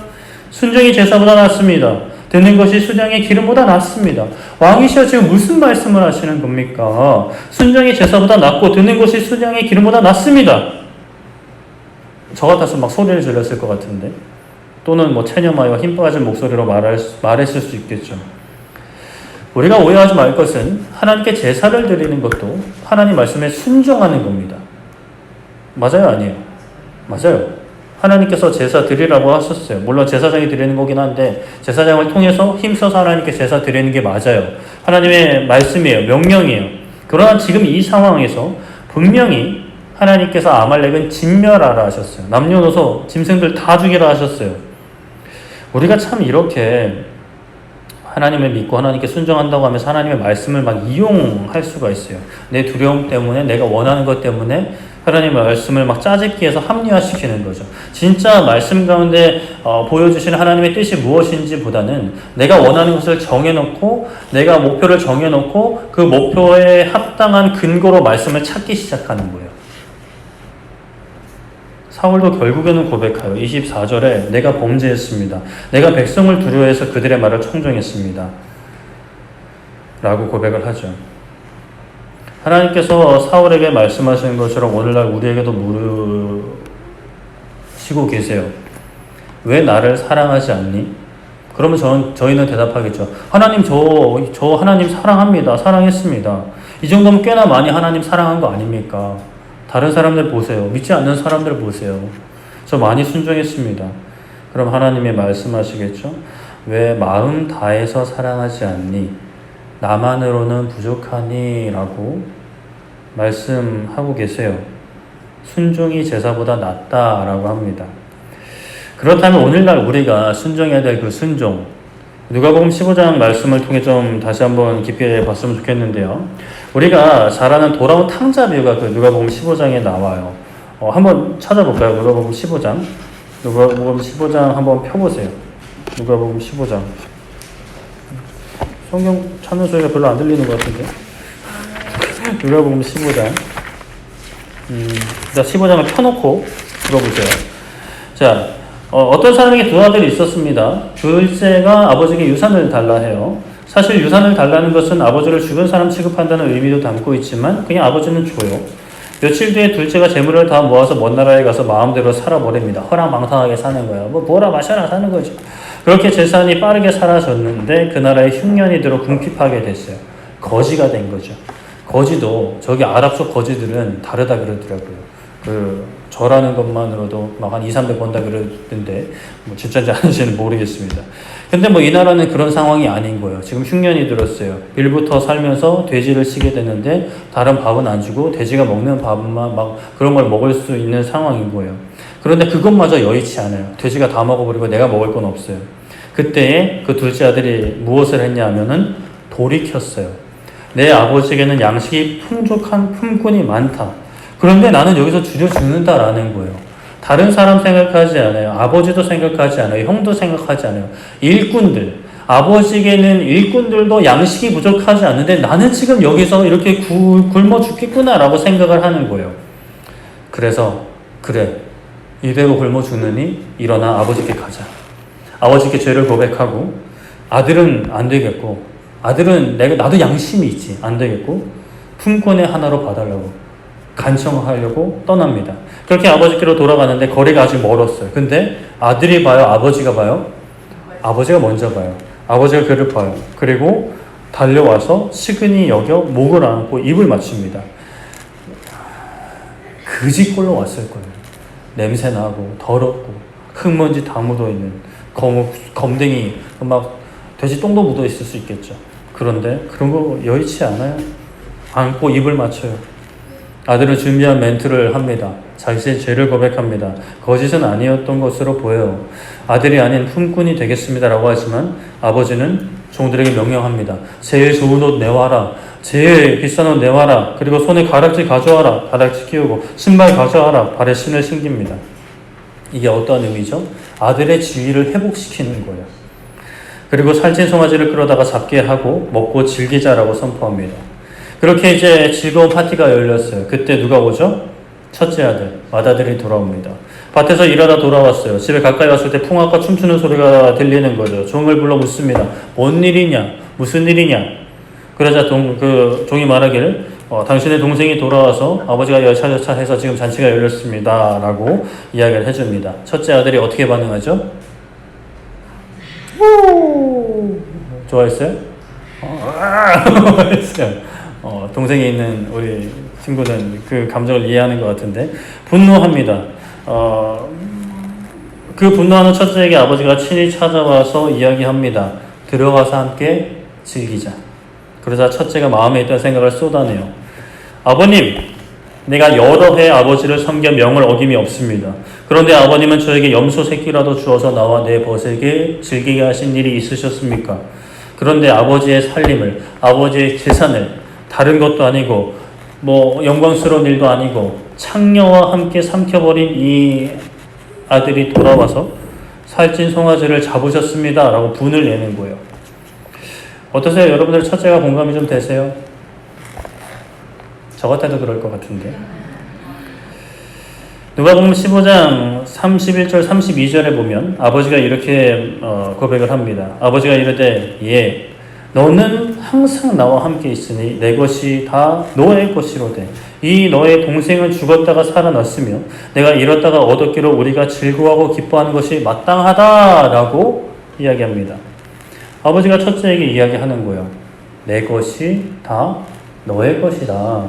순종이 제사보다 낫습니다. 듣는 것이 수장의 기름보다 낫습니다. 왕이시여 지금 무슨 말씀을 하시는 겁니까? 순종이 제사보다 낫고 듣는 것이 수장의 기름보다 낫습니다. 저 같아서 막 소리를 질렀을 것 같은데 또는 체념하여 힘 빠진 목소리로 말했을 수 있겠죠. 우리가 오해하지 말 것은 하나님께 제사를 드리는 것도 하나님 말씀에 순종하는 겁니다. 맞아요? 아니에요? 맞아요. 하나님께서 제사 드리라고 하셨어요. 물론 제사장이 드리는 거긴 한데 제사장을 통해서 힘써서 하나님께 제사 드리는 게 맞아요. 하나님의 말씀이에요. 명령이에요. 그러나 지금 이 상황에서 분명히 하나님께서 아말렉은 진멸하라 하셨어요. 남녀노소 짐승들 다 죽이라 하셨어요. 우리가 참 이렇게 하나님을 믿고 하나님께 순종한다고 하면서 하나님의 말씀을 막 이용할 수가 있어요. 내 두려움 때문에 내가 원하는 것 때문에 하나님의 말씀을 막 짜집기해서 합리화시키는 거죠. 진짜 말씀 가운데 보여주시는 하나님의 뜻이 무엇인지 보다는 내가 원하는 것을 정해놓고 내가 목표를 정해놓고 그 목표에 합당한 근거로 말씀을 찾기 시작하는 거예요. 사울도 결국에는 고백하여 24절에 내가 범죄했습니다. 내가 백성을 두려워해서 그들의 말을 청종했습니다. 라고 고백을 하죠. 하나님께서 사울에게 말씀하시는 것처럼 오늘날 우리에게도 물으시고 계세요. 왜 나를 사랑하지 않니? 그러면 저희는 대답하겠죠. 하나님 저 하나님 사랑합니다. 사랑했습니다. 이 정도면 꽤나 많이 하나님 사랑한 거 아닙니까? 다른 사람들 보세요. 믿지 않는 사람들 보세요. 저 많이 순종했습니다. 그럼 하나님이 말씀하시겠죠. 왜 마음 다해서 사랑하지 않니? 나만으로는 부족하니? 라고 말씀하고 계세요. 순종이 제사보다 낫다라고 합니다. 그렇다면 오늘날 우리가 순종해야 될 그 순종, 누가복음 15장 말씀을 통해 좀 다시 한번 깊게 봤으면 좋겠는데요. 우리가 잘 아는 돌아온 탕자 비유가 그 누가복음 15장에 나와요. 한번 찾아볼까요? 누가복음 15장. 누가복음 15장 한번 펴보세요. 누가복음 15장. 성경 찾는 소리가 별로 안 들리는 것 같은데. 누가복음 15장. 자, 15장을 펴놓고 들어보세요. 자, 어떤 사람에게 두 아들이 있었습니다. 둘째가 아버지에게 유산을 달라 해요. 사실 유산을 달라는 것은 아버지를 죽은 사람 취급한다는 의미도 담고 있지만 그냥 아버지는 줘요. 며칠 뒤에 둘째가 재물을 다 모아서 먼 나라에 가서 마음대로 살아버립니다. 허랑방탕하게 사는 거예요. 뭐라 마셔라 사는 거죠. 그렇게 재산이 빠르게 사라졌는데 그 나라에 흉년이 들어 궁핍하게 됐어요. 거지가 된 거죠. 거지도 저기 아랍 쪽 거지들은 다르다 그러더라고요. 절하는 것만으로도 막 한 200~300 번다 그러던데 뭐 진짜인지 아닌지는 모르겠습니다. 근데 이 나라는 그런 상황이 아닌 거예요. 지금 흉년이 들었어요. 빌부터 살면서 돼지를 치게 되는데 다른 밥은 안 주고 돼지가 먹는 밥만 막 그런 걸 먹을 수 있는 상황인 거예요. 그런데 그것마저 여의치 않아요. 돼지가 다 먹어버리고 내가 먹을 건 없어요. 그때에 그 둘째 아들이 무엇을 했냐 하면은 돌이켰어요. 내 아버지에게는 양식이 풍족한 품꾼이 많다. 그런데 나는 여기서 주저 죽는다라는 거예요. 다른 사람 생각하지 않아요. 아버지도 생각하지 않아요. 형도 생각하지 않아요. 일꾼들. 아버지에게는 일꾼들도 양식이 부족하지 않는데 나는 지금 여기서 이렇게 굶어 죽겠구나라고 생각을 하는 거예요. 그래서 그래. 이대로 굶어 죽느니 일어나 아버지께 가자. 아버지께 죄를 고백하고 아들은 안 되겠고 아들은 나도 양심이 있지. 안 되겠고 품꾼의 하나로 봐달라고. 간청하려고 떠납니다. 그렇게 아버지께로 돌아가는데 거리가 아직 멀었어요. 근데 아들이 봐요? 아버지가 봐요? 아버지가 먼저 봐요. 아버지가 그를 봐요. 그리고 달려와서 시근히 여겨 목을 안고 입을 맞춥니다. 그지꼴로 왔을 거예요. 냄새나고 더럽고 흙먼지 다 묻어있는 검댕이 막 돼지 똥도 묻어있을 수 있겠죠. 그런데 그런 거 여의치 않아요. 안고 입을 맞춰요. 아들은 준비한 멘트를 합니다. 자신의 죄를 고백합니다. 거짓은 아니었던 것으로 보여요. 아들이 아닌 품꾼이 되겠습니다라고 하지만 아버지는 종들에게 명령합니다. 제일 좋은 옷 내와라. 제일 비싼 옷 내와라. 그리고 손에 가락지 가져와라. 가락지 끼우고 신발 가져와라. 발에 신을 신깁니다. 이게 어떠한 의미죠? 아들의 지위를 회복시키는 거예요. 그리고 살찐 송아지를 끌어다가 잡게 하고 먹고 즐기자라고 선포합니다. 그렇게 이제 즐거운 파티가 열렸어요. 그때 누가 오죠? 첫째 아들, 맏아들이 돌아옵니다. 밭에서 일하다 돌아왔어요. 집에 가까이 왔을 때 풍악과 춤추는 소리가 들리는 거죠. 종을 불러 묻습니다. 뭔 일이냐? 무슨 일이냐? 그러자 종이 말하기를 당신의 동생이 돌아와서 아버지가 여차저차 해서 지금 잔치가 열렸습니다. 라고 이야기를 해줍니다. 첫째 아들이 어떻게 반응하죠? 오! 좋아했어요? 했어요. 동생이 있는 우리 친구는 그 감정을 이해하는 것 같은데 분노합니다. 그 분노하는 첫째에게 아버지가 친히 찾아와서 이야기합니다. 들어가서 함께 즐기자. 그러자 첫째가 마음에 있던 생각을 쏟아내요. 아버님, 내가 여러 해 아버지를 섬겨 명을 어김이 없습니다. 그런데 아버님은 저에게 염소 새끼라도 주어서 나와 내 벗에게 즐기게 하신 일이 있으셨습니까? 그런데 아버지의 살림을, 아버지의 재산을 다른 것도 아니고 영광스러운 일도 아니고 창녀와 함께 삼켜버린 이 아들이 돌아와서 살찐 송아지를 잡으셨습니다 라고 분을 내는 거예요. 어떠세요? 여러분들 첫째가 공감이 좀 되세요? 저 같아도 그럴 것 같은데. 누가복음 15장 31절 32절에 보면 아버지가 이렇게 고백을 합니다. 아버지가 이르되 예 너는 항상 나와 함께 있으니 내 것이 다 너의 것이로되 이 너의 동생은 죽었다가 살아났으며 내가 잃었다가 얻었기로 우리가 즐거워하고 기뻐하는 것이 마땅하다라고 이야기합니다. 아버지가 첫째에게 이야기하는 거예요. 내 것이 다 너의 것이다.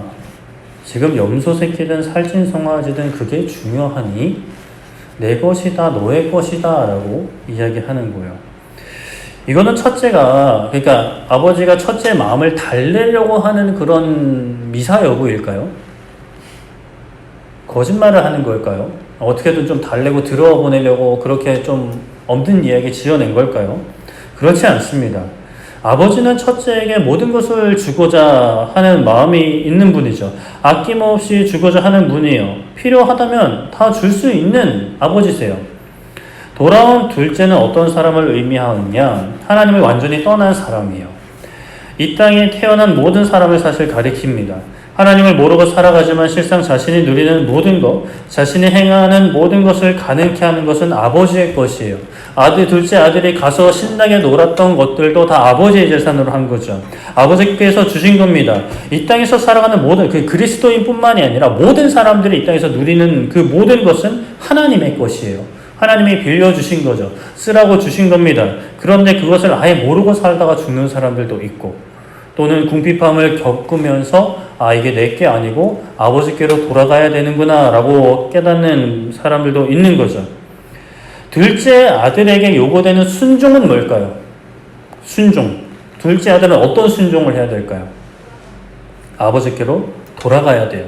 지금 염소 새끼든 살찐 송아지든 그게 중요하니 내 것이 다 너의 것이다 라고 이야기하는 거예요. 이거는 첫째가, 그러니까 아버지가 첫째의 마음을 달래려고 하는 그런 미사 여부일까요? 거짓말을 하는 걸까요? 어떻게든 좀 달래고 들어와 보내려고 그렇게 좀 없는 이야기 지어낸 걸까요? 그렇지 않습니다. 아버지는 첫째에게 모든 것을 주고자 하는 마음이 있는 분이죠. 아낌없이 주고자 하는 분이에요. 필요하다면 다 줄 수 있는 아버지세요. 돌아온 둘째는 어떤 사람을 의미하느냐? 하나님을 완전히 떠난 사람이에요. 이 땅에 태어난 모든 사람을 사실 가리킵니다. 하나님을 모르고 살아가지만 실상 자신이 누리는 모든 것, 자신이 행하는 모든 것을 가능케 하는 것은 아버지의 것이에요. 둘째 아들이 가서 신나게 놀았던 것들도 다 아버지의 재산으로 한 거죠. 아버지께서 주신 겁니다. 이 땅에서 살아가는 모든, 그리스도인뿐만이 아니라 모든 사람들이 이 땅에서 누리는 그 모든 것은 하나님의 것이에요. 하나님이 빌려주신 거죠. 쓰라고 주신 겁니다. 그런데 그것을 아예 모르고 살다가 죽는 사람들도 있고, 또는 궁핍함을 겪으면서 이게 내게 아니고 아버지께로 돌아가야 되는구나 라고 깨닫는 사람들도 있는 거죠. 둘째 아들에게 요구되는 순종은 뭘까요? 순종. 둘째 아들은 어떤 순종을 해야 될까요? 아버지께로 돌아가야 돼요.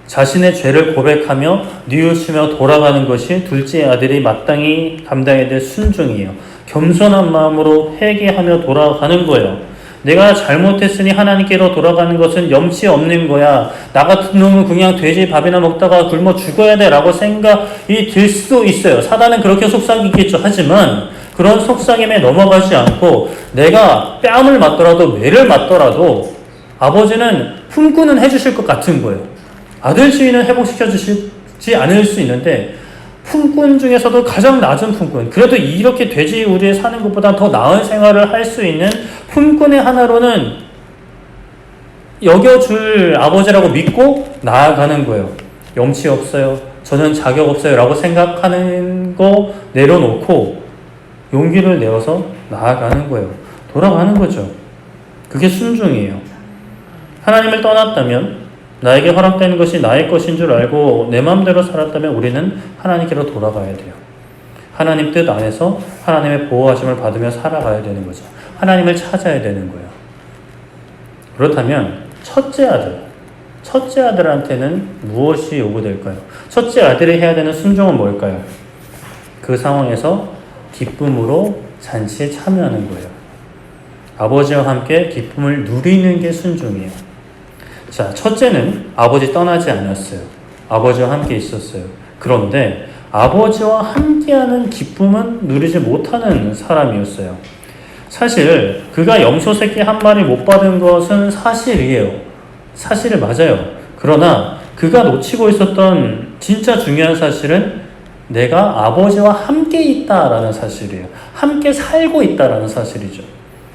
자신의 죄를 고백하며 뉘우치며 돌아가는 것이 둘째 아들이 마땅히 감당해야 될 순종이에요. 겸손한 마음으로 회개하며 돌아가는 거예요. 내가 잘못했으니 하나님께로 돌아가는 것은 염치 없는 거야. 나 같은 놈은 그냥 돼지 밥이나 먹다가 굶어 죽어야 돼 라고 생각이 들 수도 있어요. 사단은 그렇게 속삭이겠죠. 하지만 그런 속삭임에 넘어가지 않고 내가 뺨을 맞더라도 매를 맞더라도 아버지는 품꾸는 해주실 것 같은 거예요. 아들 주인은 회복시켜 주시지 않을 수 있는데 품꾼 중에서도 가장 낮은 품꾼, 그래도 이렇게 돼지 우리에 사는 것보다 더 나은 생활을 할 수 있는 품꾼의 하나로는 여겨줄 아버지라고 믿고 나아가는 거예요. 염치 없어요. 저는 자격 없어요. 라고 생각하는 거 내려놓고 용기를 내어서 나아가는 거예요. 돌아가는 거죠. 그게 순종이에요. 하나님을 떠났다면 나에게 허락되는 것이 나의 것인 줄 알고 내 마음대로 살았다면 우리는 하나님께로 돌아가야 돼요. 하나님 뜻 안에서 하나님의 보호하심을 받으며 살아가야 되는 거죠. 하나님을 찾아야 되는 거예요. 그렇다면 첫째 아들한테는 무엇이 요구될까요? 첫째 아들이 해야 되는 순종은 뭘까요? 그 상황에서 기쁨으로 잔치에 참여하는 거예요. 아버지와 함께 기쁨을 누리는 게 순종이에요. 자, 첫째는 아버지 떠나지 않았어요. 아버지와 함께 있었어요. 그런데 아버지와 함께하는 기쁨은 누리지 못하는 사람이었어요. 사실 그가 염소 새끼 한 마리 못 받은 것은 사실이에요. 사실은 맞아요. 그러나 그가 놓치고 있었던 진짜 중요한 사실은 내가 아버지와 함께 있다라는 사실이에요. 함께 살고 있다라는 사실이죠.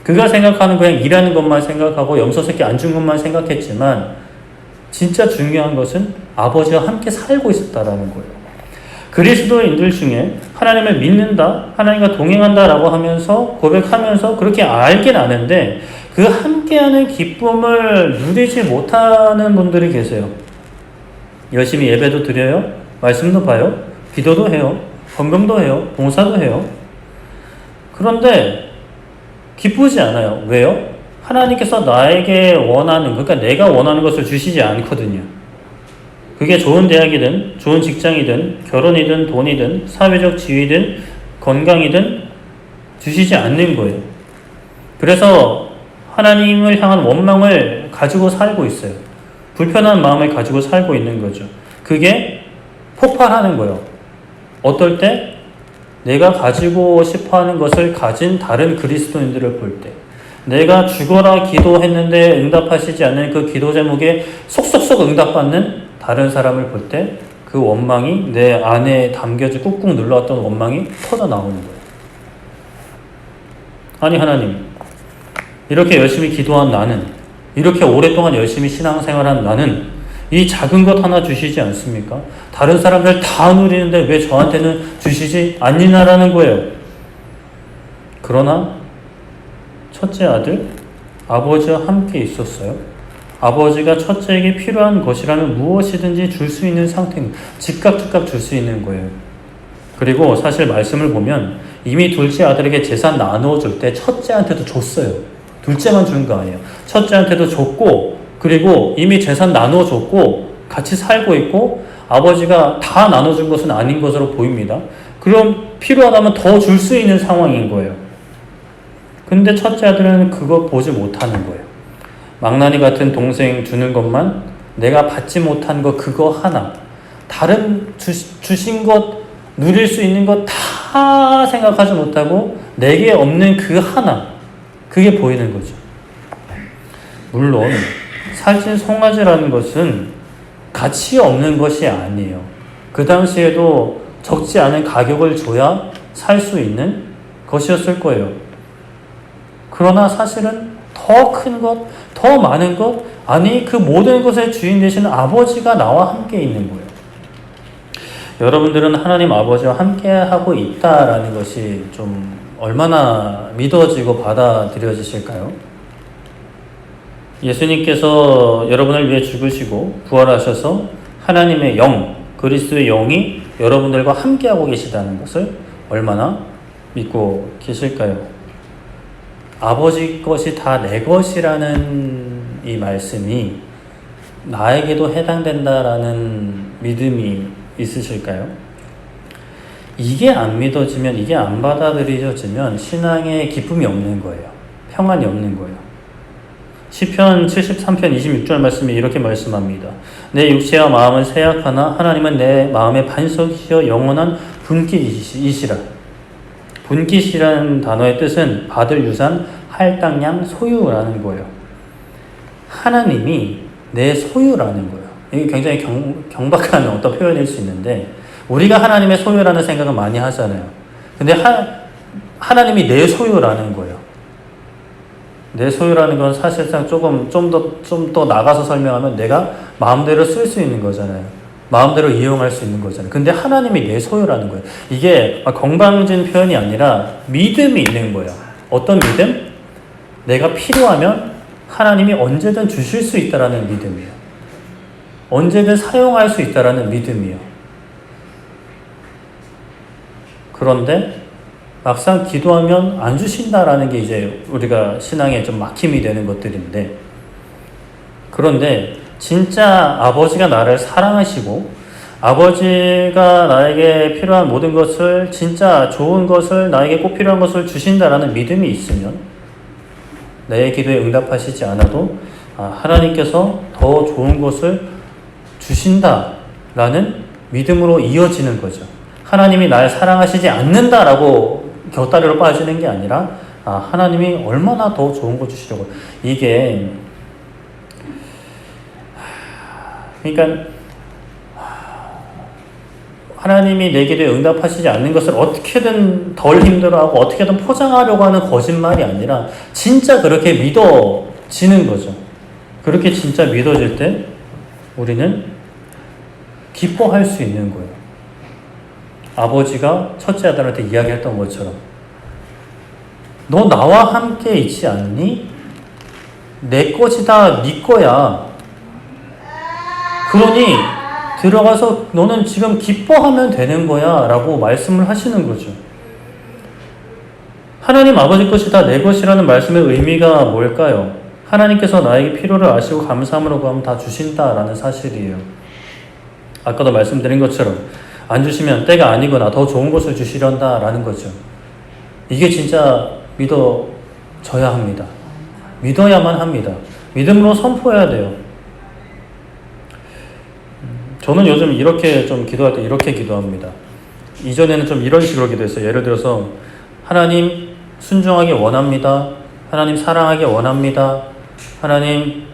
그가 생각하는 그냥 일하는 것만 생각하고 염소 새끼 안 준 것만 생각했지만 진짜 중요한 것은 아버지와 함께 살고 있었다라는 거예요. 그리스도인들 중에 하나님을 믿는다, 하나님과 동행한다라고 하면서 고백하면서 그렇게 알긴 아는데 그 함께하는 기쁨을 누리지 못하는 분들이 계세요. 열심히 예배도 드려요, 말씀도 봐요, 기도도 해요, 헌금도 해요, 봉사도 해요. 그런데 기쁘지 않아요. 왜요? 하나님께서 나에게 원하는, 그러니까 내가 원하는 것을 주시지 않거든요. 그게 좋은 대학이든 좋은 직장이든 결혼이든 돈이든 사회적 지위든 건강이든 주시지 않는 거예요. 그래서 하나님을 향한 원망을 가지고 살고 있어요. 불편한 마음을 가지고 살고 있는 거죠. 그게 폭발하는 거예요. 어떨 때? 내가 가지고 싶어하는 것을 가진 다른 그리스도인들을 볼 때, 내가 죽어라 기도했는데 응답하시지 않는 그 기도 제목에 속속속 응답받는 다른 사람을 볼 때 그 원망이 내 안에 담겨져 꾹꾹 눌러왔던 원망이 터져 나오는 거예요. 아니 하나님, 이렇게 열심히 기도한 나는, 이렇게 오랫동안 열심히 신앙생활한 나는 이 작은 것 하나 주시지 않습니까? 다른 사람들 다 누리는데 왜 저한테는 주시지 않니나라는 거예요. 그러나 첫째 아들, 아버지와 함께 있었어요. 아버지가 첫째에게 필요한 것이라면 무엇이든지 줄 수 있는 상태입니다. 즉각 줄 수 있는 거예요. 그리고 사실 말씀을 보면 이미 둘째 아들에게 재산 나누어줄 때 첫째한테도 줬어요. 둘째만 준 거 아니에요. 첫째한테도 줬고, 그리고 이미 재산 나눠줬고 같이 살고 있고 아버지가 다 나눠준 것은 아닌 것으로 보입니다. 그럼 필요하다면 더 줄 수 있는 상황인 거예요. 근데 첫째 아들은 그거 보지 못하는 거예요. 망나니 같은 동생 주는 것만, 내가 받지 못한 거 그거 하나, 다른 주신 것, 누릴 수 있는 것 다 생각하지 못하고 내게 없는 그 하나, 그게 보이는 거죠. 물론 살찐 송아지라는 것은 가치 없는 것이 아니에요. 그 당시에도 적지 않은 가격을 줘야 살 수 있는 것이었을 거예요. 그러나 사실은 더 큰 것, 더 많은 것, 아니 그 모든 것의 주인 되시는 아버지가 나와 함께 있는 거예요. 여러분들은 하나님 아버지와 함께 하고 있다라는 것이 좀 얼마나 믿어지고 받아들여지실까요? 예수님께서 여러분을 위해 죽으시고 부활하셔서 하나님의 영, 그리스도의 영이 여러분들과 함께하고 계시다는 것을 얼마나 믿고 계실까요? 아버지 것이 다 내 것이라는 이 말씀이 나에게도 해당된다라는 믿음이 있으실까요? 이게 안 믿어지면, 이게 안 받아들여지면 신앙에 기쁨이 없는 거예요. 평안이 없는 거예요. 시편 73편 26절 말씀이 이렇게 말씀합니다. 내 육체와 마음은 쇠약하나 하나님은 내 마음의 반석이시여 영원한 분깃이시라. 분깃이라는 단어의 뜻은 받을 유산, 할당량, 소유라는 거예요. 하나님이 내 소유라는 거예요. 이게 굉장히 경박한 어떤 표현일 수 있는데, 우리가 하나님의 소유라는 생각을 많이 하잖아요. 근데 하나님이 내 소유라는 거예요. 내 소유라는 건 사실상 좀 더 나가서 설명하면 내가 마음대로 쓸 수 있는 거잖아요. 마음대로 이용할 수 있는 거잖아요. 근데 하나님이 내 소유라는 거예요. 이게 건방진 표현이 아니라 믿음이 있는 거예요. 어떤 믿음? 내가 필요하면 하나님이 언제든 주실 수 있다라는 믿음이에요. 언제든 사용할 수 있다라는 믿음이에요. 그런데 막상 기도하면 안 주신다라는 게 이제 우리가 신앙에 좀 막힘이 되는 것들인데, 그런데 진짜 아버지가 나를 사랑하시고 아버지가 나에게 필요한 모든 것을, 진짜 좋은 것을, 나에게 꼭 필요한 것을 주신다라는 믿음이 있으면 내 기도에 응답하시지 않아도 하나님께서 더 좋은 것을 주신다라는 믿음으로 이어지는 거죠. 하나님이 날 사랑하시지 않는다라고 곁다리로 빠지는 게 아니라 하나님이 얼마나 더 좋은 거 주시려고. 이게 그러니까 하나님이 내 기도에 응답하시지 않는 것을 어떻게든 덜 힘들어하고 어떻게든 포장하려고 하는 거짓말이 아니라 진짜 그렇게 믿어지는 거죠. 그렇게 진짜 믿어질 때 우리는 기뻐할 수 있는 거예요. 아버지가 첫째 아들한테 이야기했던 것처럼, 너 나와 함께 있지 않니? 내 것이다, 네 거야. 그러니 들어가서 너는 지금 기뻐하면 되는 거야 라고 말씀을 하시는 거죠. 하나님 아버지 것이다, 내 것이라는 말씀의 의미가 뭘까요? 하나님께서 나에게 필요를 아시고 감사함으로 구하면 다 주신다라는 사실이에요. 아까도 말씀드린 것처럼 안 주시면 때가 아니거나 더 좋은 것을 주시련다라는 거죠. 이게 진짜 믿어져야 합니다. 믿어야만 합니다. 믿음으로 선포해야 돼요. 저는 요즘 이렇게 좀 기도할 때 이렇게 기도합니다. 이전에는 좀 이런 식으로 기도했어요. 예를 들어서 하나님 순종하기 원합니다. 하나님 사랑하기 원합니다. 하나님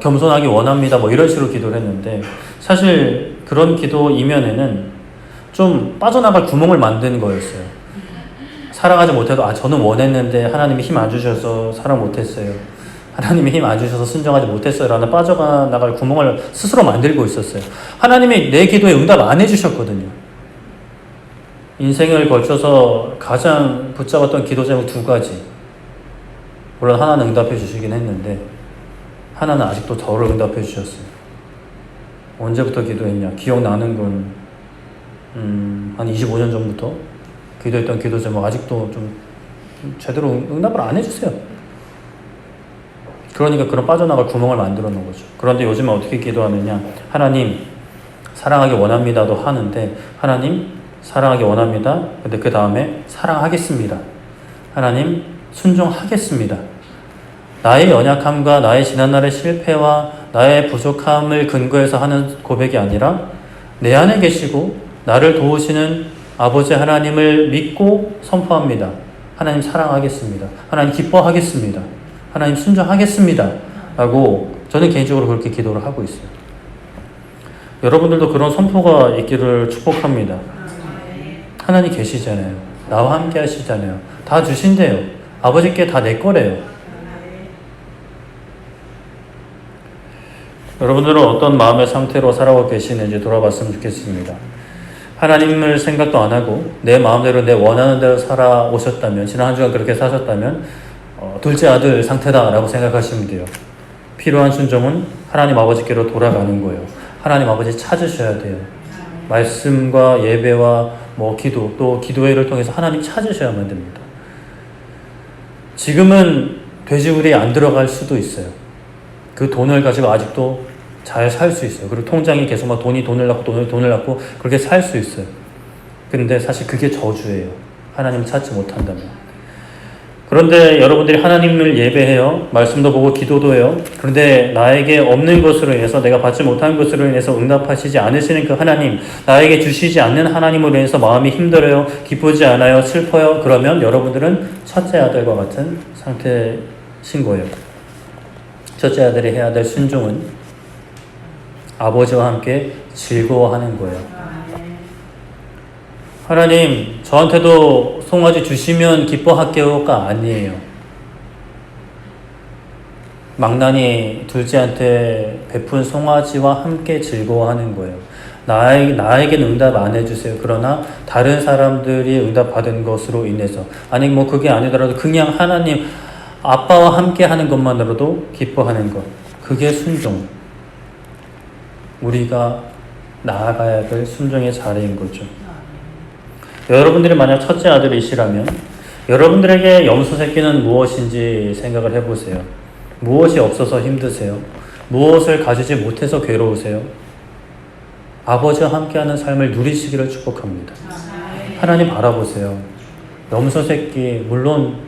겸손하기 원합니다. 이런 식으로 기도를 했는데 사실 그런 기도 이면에는 좀 빠져나갈 구멍을 만드는 거였어요. 사랑하지 못해도 저는 원했는데 하나님이 힘 안 주셔서 사랑 못했어요. 하나님이 힘 안 주셔서 순종하지 못했어요. 라는 빠져나갈 구멍을 스스로 만들고 있었어요. 하나님이 내 기도에 응답 안 해주셨거든요. 인생을 걸쳐서 가장 붙잡았던 기도 제목 2가지. 물론 하나는 응답해 주시긴 했는데 하나는 아직도 저를 응답해 주셨어요. 언제부터 기도했냐? 기억나는 건 한 25년 전부터 기도했던 기도 제목 아직도 좀 제대로 응답을 안 해주세요. 그러니까 그런 빠져나갈 구멍을 만들어 놓은 거죠. 그런데 요즘은 어떻게 기도하느냐? 하나님 사랑하기 원합니다도 하는데 하나님 사랑하기 원합니다. 근데 그 다음에 사랑하겠습니다. 하나님 순종하겠습니다. 나의 연약함과 나의 지난날의 실패와 나의 부족함을 근거해서 하는 고백이 아니라 내 안에 계시고 나를 도우시는 아버지 하나님을 믿고 선포합니다. 하나님 사랑하겠습니다. 하나님 기뻐하겠습니다. 하나님 순종하겠습니다. 라고 저는 개인적으로 그렇게 기도를 하고 있어요. 여러분들도 그런 선포가 있기를 축복합니다. 하나님 계시잖아요. 나와 함께 하시잖아요. 다 주신대요. 아버지께 다 내 거래요. 여러분들은 어떤 마음의 상태로 살아가고 계시는지 돌아봤으면 좋겠습니다. 하나님을 생각도 안 하고 내 마음대로 내 원하는 대로 살아오셨다면, 지난 한 주간 그렇게 사셨다면 둘째 아들 상태다라고 생각하시면 돼요. 필요한 순종은 하나님 아버지께로 돌아가는 거예요. 하나님 아버지 찾으셔야 돼요. 말씀과 예배와 기도, 또 기도회를 통해서 하나님 찾으셔야만 됩니다. 지금은 돼지우리 안 들어갈 수도 있어요. 그 돈을 가지고 아직도 잘 살 수 있어요. 그리고 통장이 계속 돈을 낳고 그렇게 살 수 있어요. 근데 사실 그게 저주예요. 하나님 찾지 못한다면. 그런데 여러분들이 하나님을 예배해요. 말씀도 보고 기도도 해요. 그런데 나에게 없는 것으로 인해서, 내가 받지 못한 것으로 인해서 응답하시지 않으시는 그 하나님, 나에게 주시지 않는 하나님으로 인해서 마음이 힘들어요. 기쁘지 않아요. 슬퍼요. 그러면 여러분들은 첫째 아들과 같은 상태신 거예요. 첫째 아들이 해야 될 순종은 아버지와 함께 즐거워하는 거예요. 하나님, 저한테도 송아지 주시면 기뻐할게요가 아니에요. 망나니 둘째한테 베푼 송아지와 함께 즐거워하는 거예요. 나에게는 응답 안 해주세요. 그러나 다른 사람들이 응답받은 것으로 인해서, 아니 그게 아니더라도 그냥 하나님 아빠와 함께 하는 것만으로도 기뻐하는 것, 그게 순종. 우리가 나아가야 될 순종의 자리인 거죠. 여러분들이 만약 첫째 아들이시라면 여러분들에게 염소 새끼는 무엇인지 생각을 해보세요. 무엇이 없어서 힘드세요? 무엇을 가지지 못해서 괴로우세요? 아버지와 함께하는 삶을 누리시기를 축복합니다. 하나님 바라보세요. 염소 새끼, 물론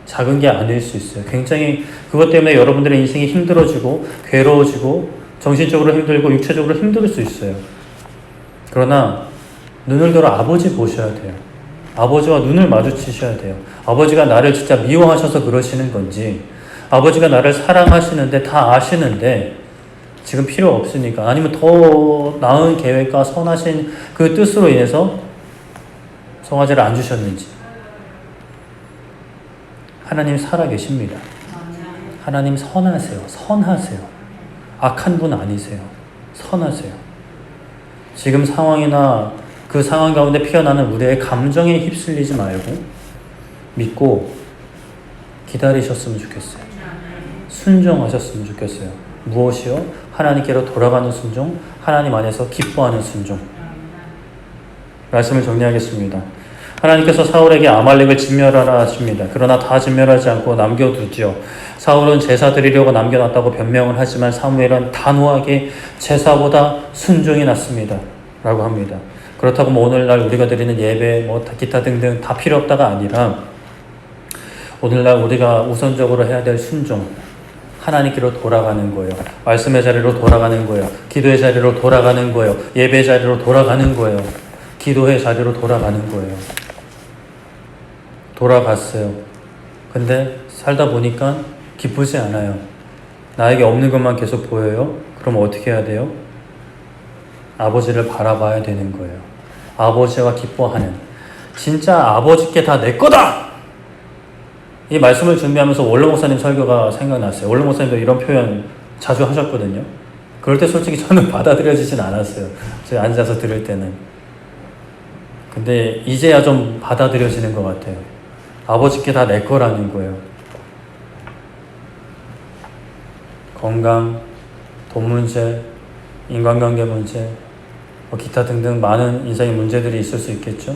작은 게 아닐 수 있어요. 굉장히 그것 때문에 여러분들의 인생이 힘들어지고 괴로워지고 정신적으로 힘들고 육체적으로 힘들 수 있어요. 그러나 눈을 들어 아버지 보셔야 돼요. 아버지와 눈을 마주치셔야 돼요. 아버지가 나를 진짜 미워하셔서 그러시는 건지, 아버지가 나를 사랑하시는데 다 아시는데 지금 필요 없으니까, 아니면 더 나은 계획과 선하신 그 뜻으로 인해서 송아지를 안 주셨는지. 하나님 살아계십니다. 하나님 선하세요. 선하세요. 악한 분 아니세요. 선하세요. 지금 상황이나 그 상황 가운데 피어나는 우리의 감정에 휩쓸리지 말고 믿고 기다리셨으면 좋겠어요. 순종하셨으면 좋겠어요. 무엇이요? 하나님께로 돌아가는 순종, 하나님 안에서 기뻐하는 순종. 말씀을 정리하겠습니다. 하나님께서 사울에게 아말렉을 진멸하라 하십니다. 그러나 다 진멸하지 않고 남겨두죠. 사울은 제사 드리려고 남겨놨다고 변명을 하지만 사무엘은 단호하게 제사보다 순종이 낫습니다. 라고 합니다. 그렇다고 오늘날 우리가 드리는 예배, 기타 등등 다 필요 없다가 아니라 오늘날 우리가 우선적으로 해야 될 순종, 하나님께로 돌아가는 거예요. 말씀의 자리로 돌아가는 거예요. 기도의 자리로 돌아가는 거예요. 예배의 자리로 돌아가는 거예요. 기도의 자리로 돌아가는 거예요. 돌아갔어요. 근데 살다 보니까 기쁘지 않아요. 나에게 없는 것만 계속 보여요. 그럼 어떻게 해야 돼요? 아버지를 바라봐야 되는 거예요. 아버지가 기뻐하는, 진짜 아버지께 다 내 거다! 이 말씀을 준비하면서 원로 목사님 설교가 생각났어요. 원로 목사님도 이런 표현 자주 하셨거든요. 그럴 때 솔직히 저는 받아들여지진 않았어요. 제가 앉아서 들을 때는. 근데 이제야 좀 받아들여지는 것 같아요. 아버지께 다 내 거라는 거예요. 건강, 돈 문제, 인간관계 문제, 기타 등등 많은 인생의 문제들이 있을 수 있겠죠.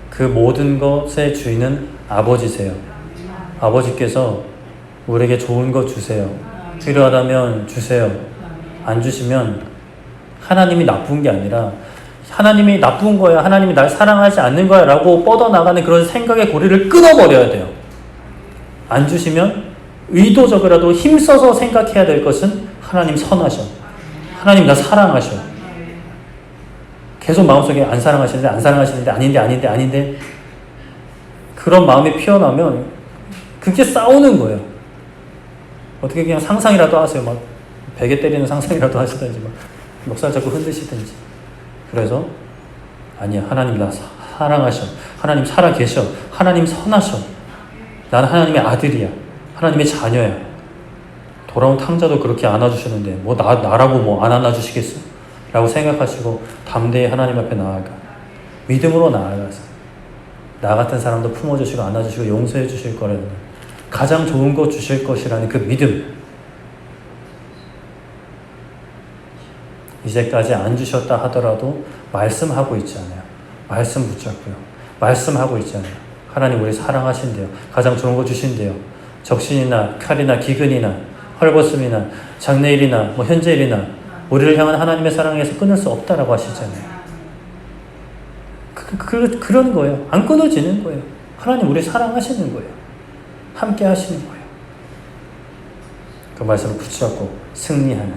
그 모든 것의 주인은 아버지세요. 아버지께서 우리에게 좋은 것 주세요. 필요하다면 주세요. 안 주시면 하나님이 나쁜 게 아니라 하나님이 나쁜 거야, 하나님이 날 사랑하지 않는 거야 라고 뻗어나가는 그런 생각의 고리를 끊어버려야 돼요. 안 주시면 의도적이라도 힘써서 생각해야 될 것은 하나님 선하셔. 하나님 나 사랑하셔. 계속 마음속에 안 사랑하시는데 안 사랑하시는데 아닌데 그런 마음이 피어나면 그게 싸우는 거예요. 어떻게 그냥 상상이라도 하세요. 막 베개 때리는 상상이라도 하시든지 막 멱살 잡고 흔드시든지. 그래서 아니야, 하나님 나 사랑하셔. 하나님 살아계셔. 하나님 선하셔. 나는 하나님의 아들이야. 하나님의 자녀야. 돌아온 탕자도 그렇게 안아주셨는데 뭐 나라고 뭐 안 안아주시겠어? 라고 생각하시고 담대히 하나님 앞에 나아가 믿음으로 나아가서 나 같은 사람도 품어주시고 안아주시고 용서해 주실 거라는 가장 좋은 것 주실 것이라는 그 믿음. 이제까지 안 주셨다 하더라도 말씀하고 있잖아요. 말씀 붙잡고요. 말씀하고 있잖아요. 하나님 우리 사랑하신대요. 가장 좋은 거 주신대요. 적신이나 칼이나 기근이나 헐벗음이나 장래일이나 뭐 현재일이나 우리를 향한 하나님의 사랑에서 끊을 수 없다라고 하시잖아요. 그런 거예요. 안 끊어지는 거예요. 하나님 우리 사랑하시는 거예요. 함께 하시는 거예요. 그 말씀을 붙잡고 승리하는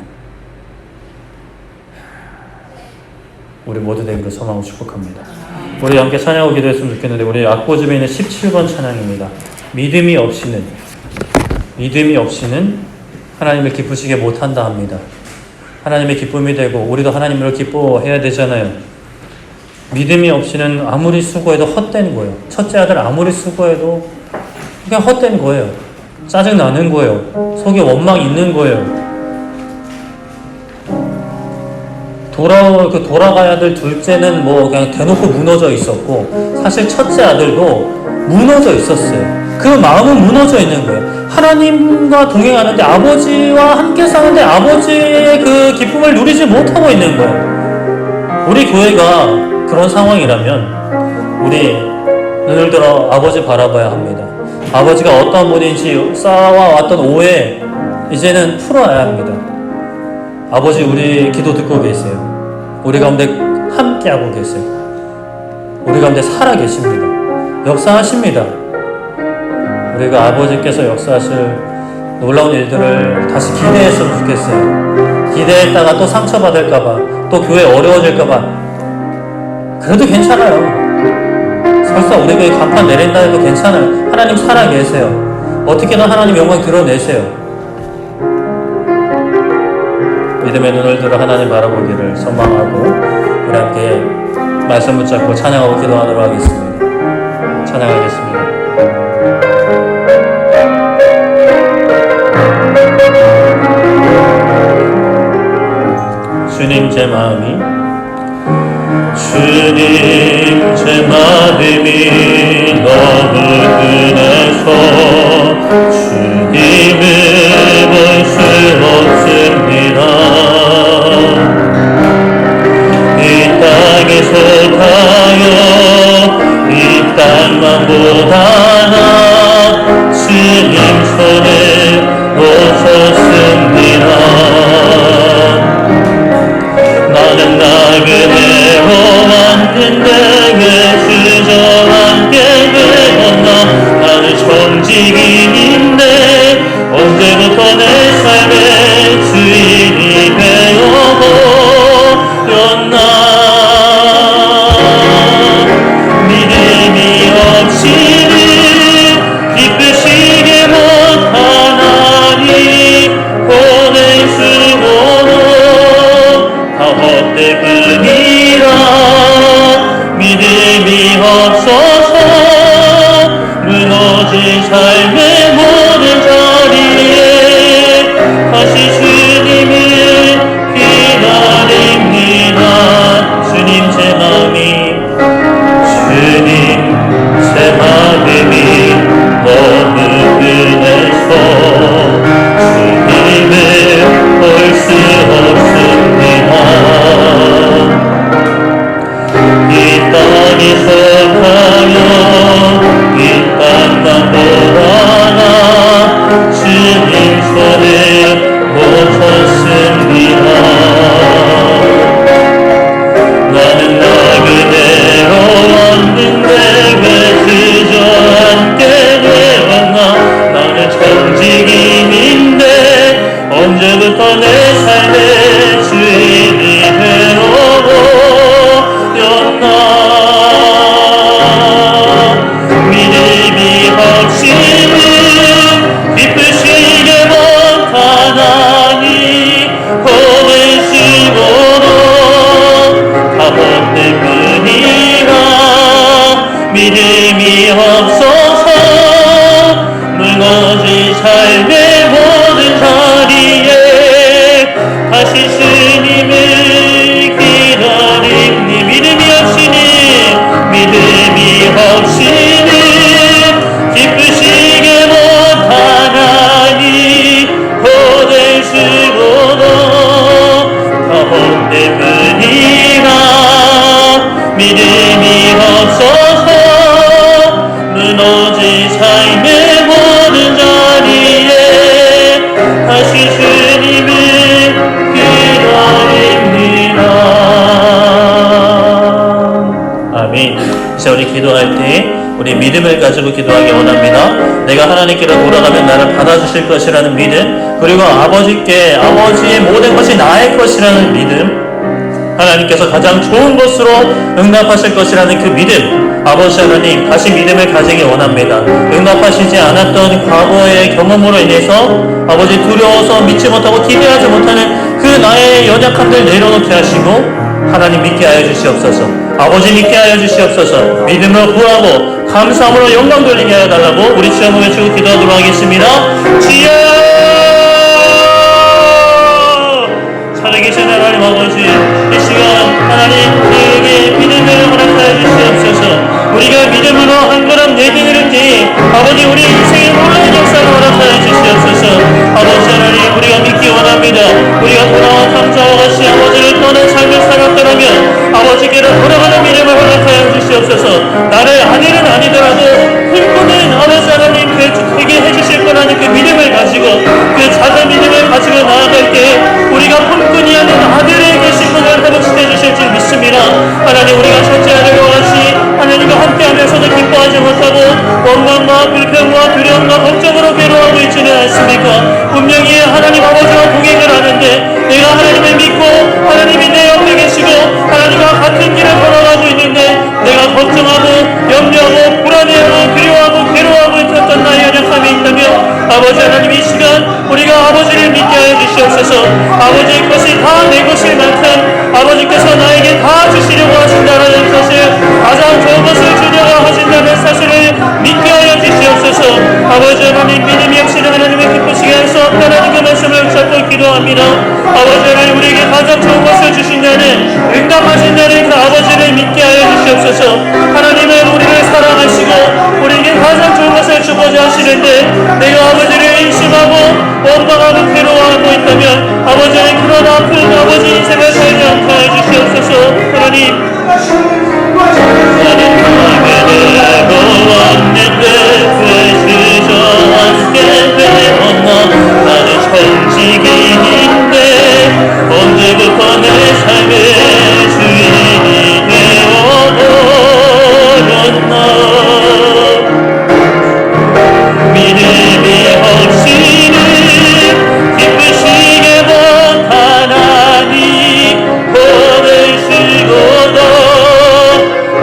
우리 모두 되기를 소망하고 축복합니다. 우리 함께 찬양하고 기도했으면 좋겠는데 우리 악보집에 있는 17번 찬양입니다. 믿음이 없이는 하나님을 기쁘시게 못한다 합니다. 하나님의 기쁨이 되고 우리도 하나님을 기뻐해야 되잖아요. 믿음이 없이는 아무리 수고해도 헛된 거예요. 첫째 아들 아무리 수고해도 그냥 헛된 거예요. 짜증나는 거예요. 속에 원망 있는 거예요. 돌아가야 될 둘째는 뭐 그냥 대놓고 무너져 있었고 사실 첫째 아들도 무너져 있었어요. 그 마음은 무너져 있는 거예요. 하나님과 동행하는데 아버지와 함께 사는데 아버지의 그 기쁨을 누리지 못하고 있는 거예요. 우리 교회가 그런 상황이라면 우리 눈을 들어 아버지 바라봐야 합니다. 아버지가 어떤 분인지 쌓아왔던 오해 이제는 풀어야 합니다. 아버지 우리 기도 듣고 계세요. 우리 가운데 함께하고 계세요. 우리 가운데 살아계십니다. 역사하십니다. 우리가 아버지께서 역사하실 놀라운 일들을 다시 기대했으면 좋겠어요. 기대했다가 또 상처받을까봐 또 교회 어려워질까봐 그래도 괜찮아요. 설사 우리 교회 간판 내린다 해도 괜찮아요. 하나님 살아계세요. 어떻게든 하나님 영광 드러내세요. 믿음의 눈을 들어 하나님 바라보기를 소망하고 우리 함께 말씀 붙잡고 찬양하고 기도하도록 하겠습니다. 찬양하겠습니다. 주님 제 마음이 너무 흔해서 주님을 볼 수 없습니다. 이 땅에서 가요 이 땅만 보다가 주님 손에 오셨습니다. 나는 나그네로 만든 내게 주저앉게 되었나. 나는 청지기인데 언제부터 내 삶의 모든 자리에 다시 주님을 기다리니 믿음이 없이는 기쁘시게 못하나니 고대시고도 가혹 때문이라 믿음이 없어서 무너진 삶의 모든 자리에 다시 주님을 기다립니다. 아멘. 이제 우리 기도할 때 우리 믿음을 가지고 기도하기 원합니다. 내가 하나님께로 돌아가면 나를 받아주실 것이라는 믿음, 그리고 아버지의 모든 것이 나의 것이라는 믿음, 하나님께서 가장 좋은 것으로 응답하실 것이라는 그 믿음, 아버지 하나님 다시 믿음을 가지기 원합니다. 응답하시지 않았던 과거의 경험으로 인해서 아버지 두려워서 믿지 못하고 기대하지 못하는 그 나의 연약함들 내려놓게 하시고 하나님 믿게 하여 주시옵소서. 아버지 믿게 하여 주시옵소서. 믿음으로 구하고 감사함으로 영광 돌리게 하여 달라고 우리 주여 한번 외치고 기도하도록 하겠습니다. 주여! 살아계신 하나님 아버지, 이 시간 하나님 우리에게 믿음을 허락하여 주시옵소서. 우리가 믿음으로 한 걸음 내디딜 때 아버지 우리 인생의 놀라운 역사를 허락하여 주시옵소서. 아버지 하나님 우리가 믿기 원합니다. 우리가 돌아와 감사와 같이 아버지를 떠난 삶을 살았더라면 아버지께로 돌아가는 믿음을 허락하여 주시옵소서. 나를 아내는 아니더라도 꿈꾸는 아버지 하나님 되게 해주실 거라는 그 믿음을 가지고 그 작은 믿음을 가지고 나아갈 때 우리가 꿈꾸니 하는 아들에게 신분을 회복시켜 주실 줄 믿습니다. 하나님 우리가 첫째 아들과 같이 하나님과 함께하면서도 기뻐하지 못하고 원망과 불평과 두려움과 걱정으로 괴로워하고 있지는 않습니까? 분명히 하나님 아버지와 동행을 하는데 내가 하나님을 믿고 하나님이 내 옆에 계시고 하나님과 같은 길을 걸어가고 있는데 내가 걱정하고 염려하고 불안해하고 두려워하고 괴로워하고 있었던 나의 연약함이 있다면 아버지 하나님 이 시간 우리가 아버지를 믿게 하여 주시옵소서. 아버지의 것이 다 내 것일 만큼 아버지께서 나에게 다 주시려고 하신다는 사실, 가장 좋은 것을 주려고 하신다는 사실을 믿게 하여 주시옵소서. 아버지 하나님 믿음이 없이는 하나님의 기쁘시게 할 수 없다는 그 말씀을 붙잡고 기도합니다. 아버지 하나님 우리에게 가장 좋은 것을 주신다는, 응답하신다는 그 아버지를 믿게 하여 주시옵소서. 하나님은 우리를 사랑하시고 우리에게 가장 좋은 것을 주고자 하시는데 내가 아버지를 의심하고 원망하고 괴로워하고 있다면 아버지는 그런 아픈 아버지 인생을 살지 않게 하여 주시옵소서. 하나님 내게 왔는데 왜 주저 함께 배웠나. 나는 천직인인데 언제부터 내 삶의 주인이 되어버렸나. 믿음이 없이는 기쁘시게 못하나니 보내시고도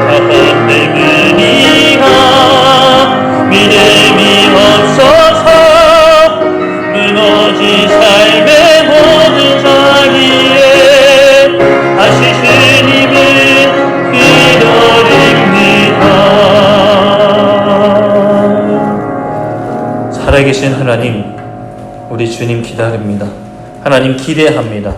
가혹 때문이라 믿음이 없어서 무너진 삶의 모든 자리에 다시 주님을 기다립니다. 살아계신 하나님, 우리 주님 기다립니다. 하나님 기대합니다.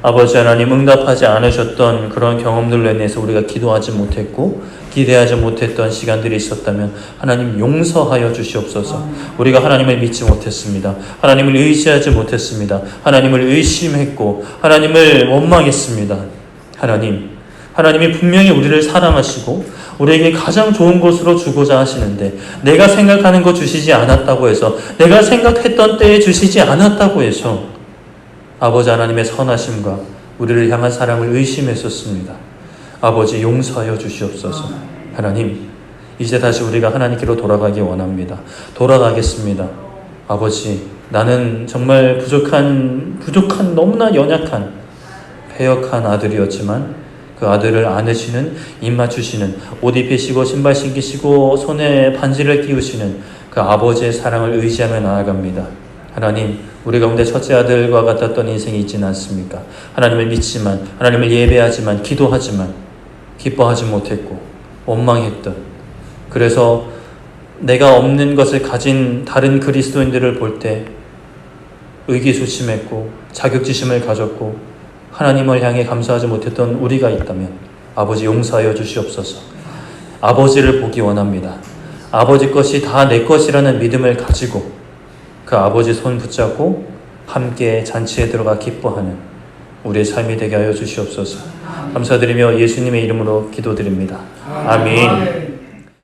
아버지 하나님 응답하지 않으셨던 그런 경험들로 인해서 우리가 기도하지 못했고 기대하지 못했던 시간들이 있었다면 하나님 용서하여 주시옵소서. 우리가 하나님을 믿지 못했습니다. 하나님을 의지하지 못했습니다. 하나님을 의심했고 하나님을 원망했습니다. 하나님이 분명히 우리를 사랑하시고 우리에게 가장 좋은 것으로 주고자 하시는데 내가 생각하는 거 주시지 않았다고 해서, 내가 생각했던 때에 주시지 않았다고 해서 아버지 하나님의 선하심과 우리를 향한 사랑을 의심했었습니다. 아버지 용서하여 주시옵소서. 하나님 이제 다시 우리가 하나님께로 돌아가기 원합니다. 돌아가겠습니다. 아버지 나는 정말 부족한 너무나 연약한 패역한 아들이었지만 그 아들을 안으시는, 입 맞추시는, 옷 입히시고 신발 신기시고 손에 반지를 끼우시는 그 아버지의 사랑을 의지하며 나아갑니다. 하나님 우리 가운데 첫째 아들과 같았던 인생이 있지는 않습니까? 하나님을 믿지만, 하나님을 예배하지만, 기도하지만 기뻐하지 못했고 원망했던, 그래서 내가 없는 것을 가진 다른 그리스도인들을 볼 때 의기소침했고 자격지심을 가졌고 하나님을 향해 감사하지 못했던 우리가 있다면 아버지 용서하여 주시옵소서. 아버지를 보기 원합니다. 아버지 것이 다 내 것이라는 믿음을 가지고 그 아버지 손 붙잡고 함께 잔치에 들어가 기뻐하는 우리의 삶이 되게 하여 주시옵소서. 감사드리며 예수님의 이름으로 기도드립니다. 아멘.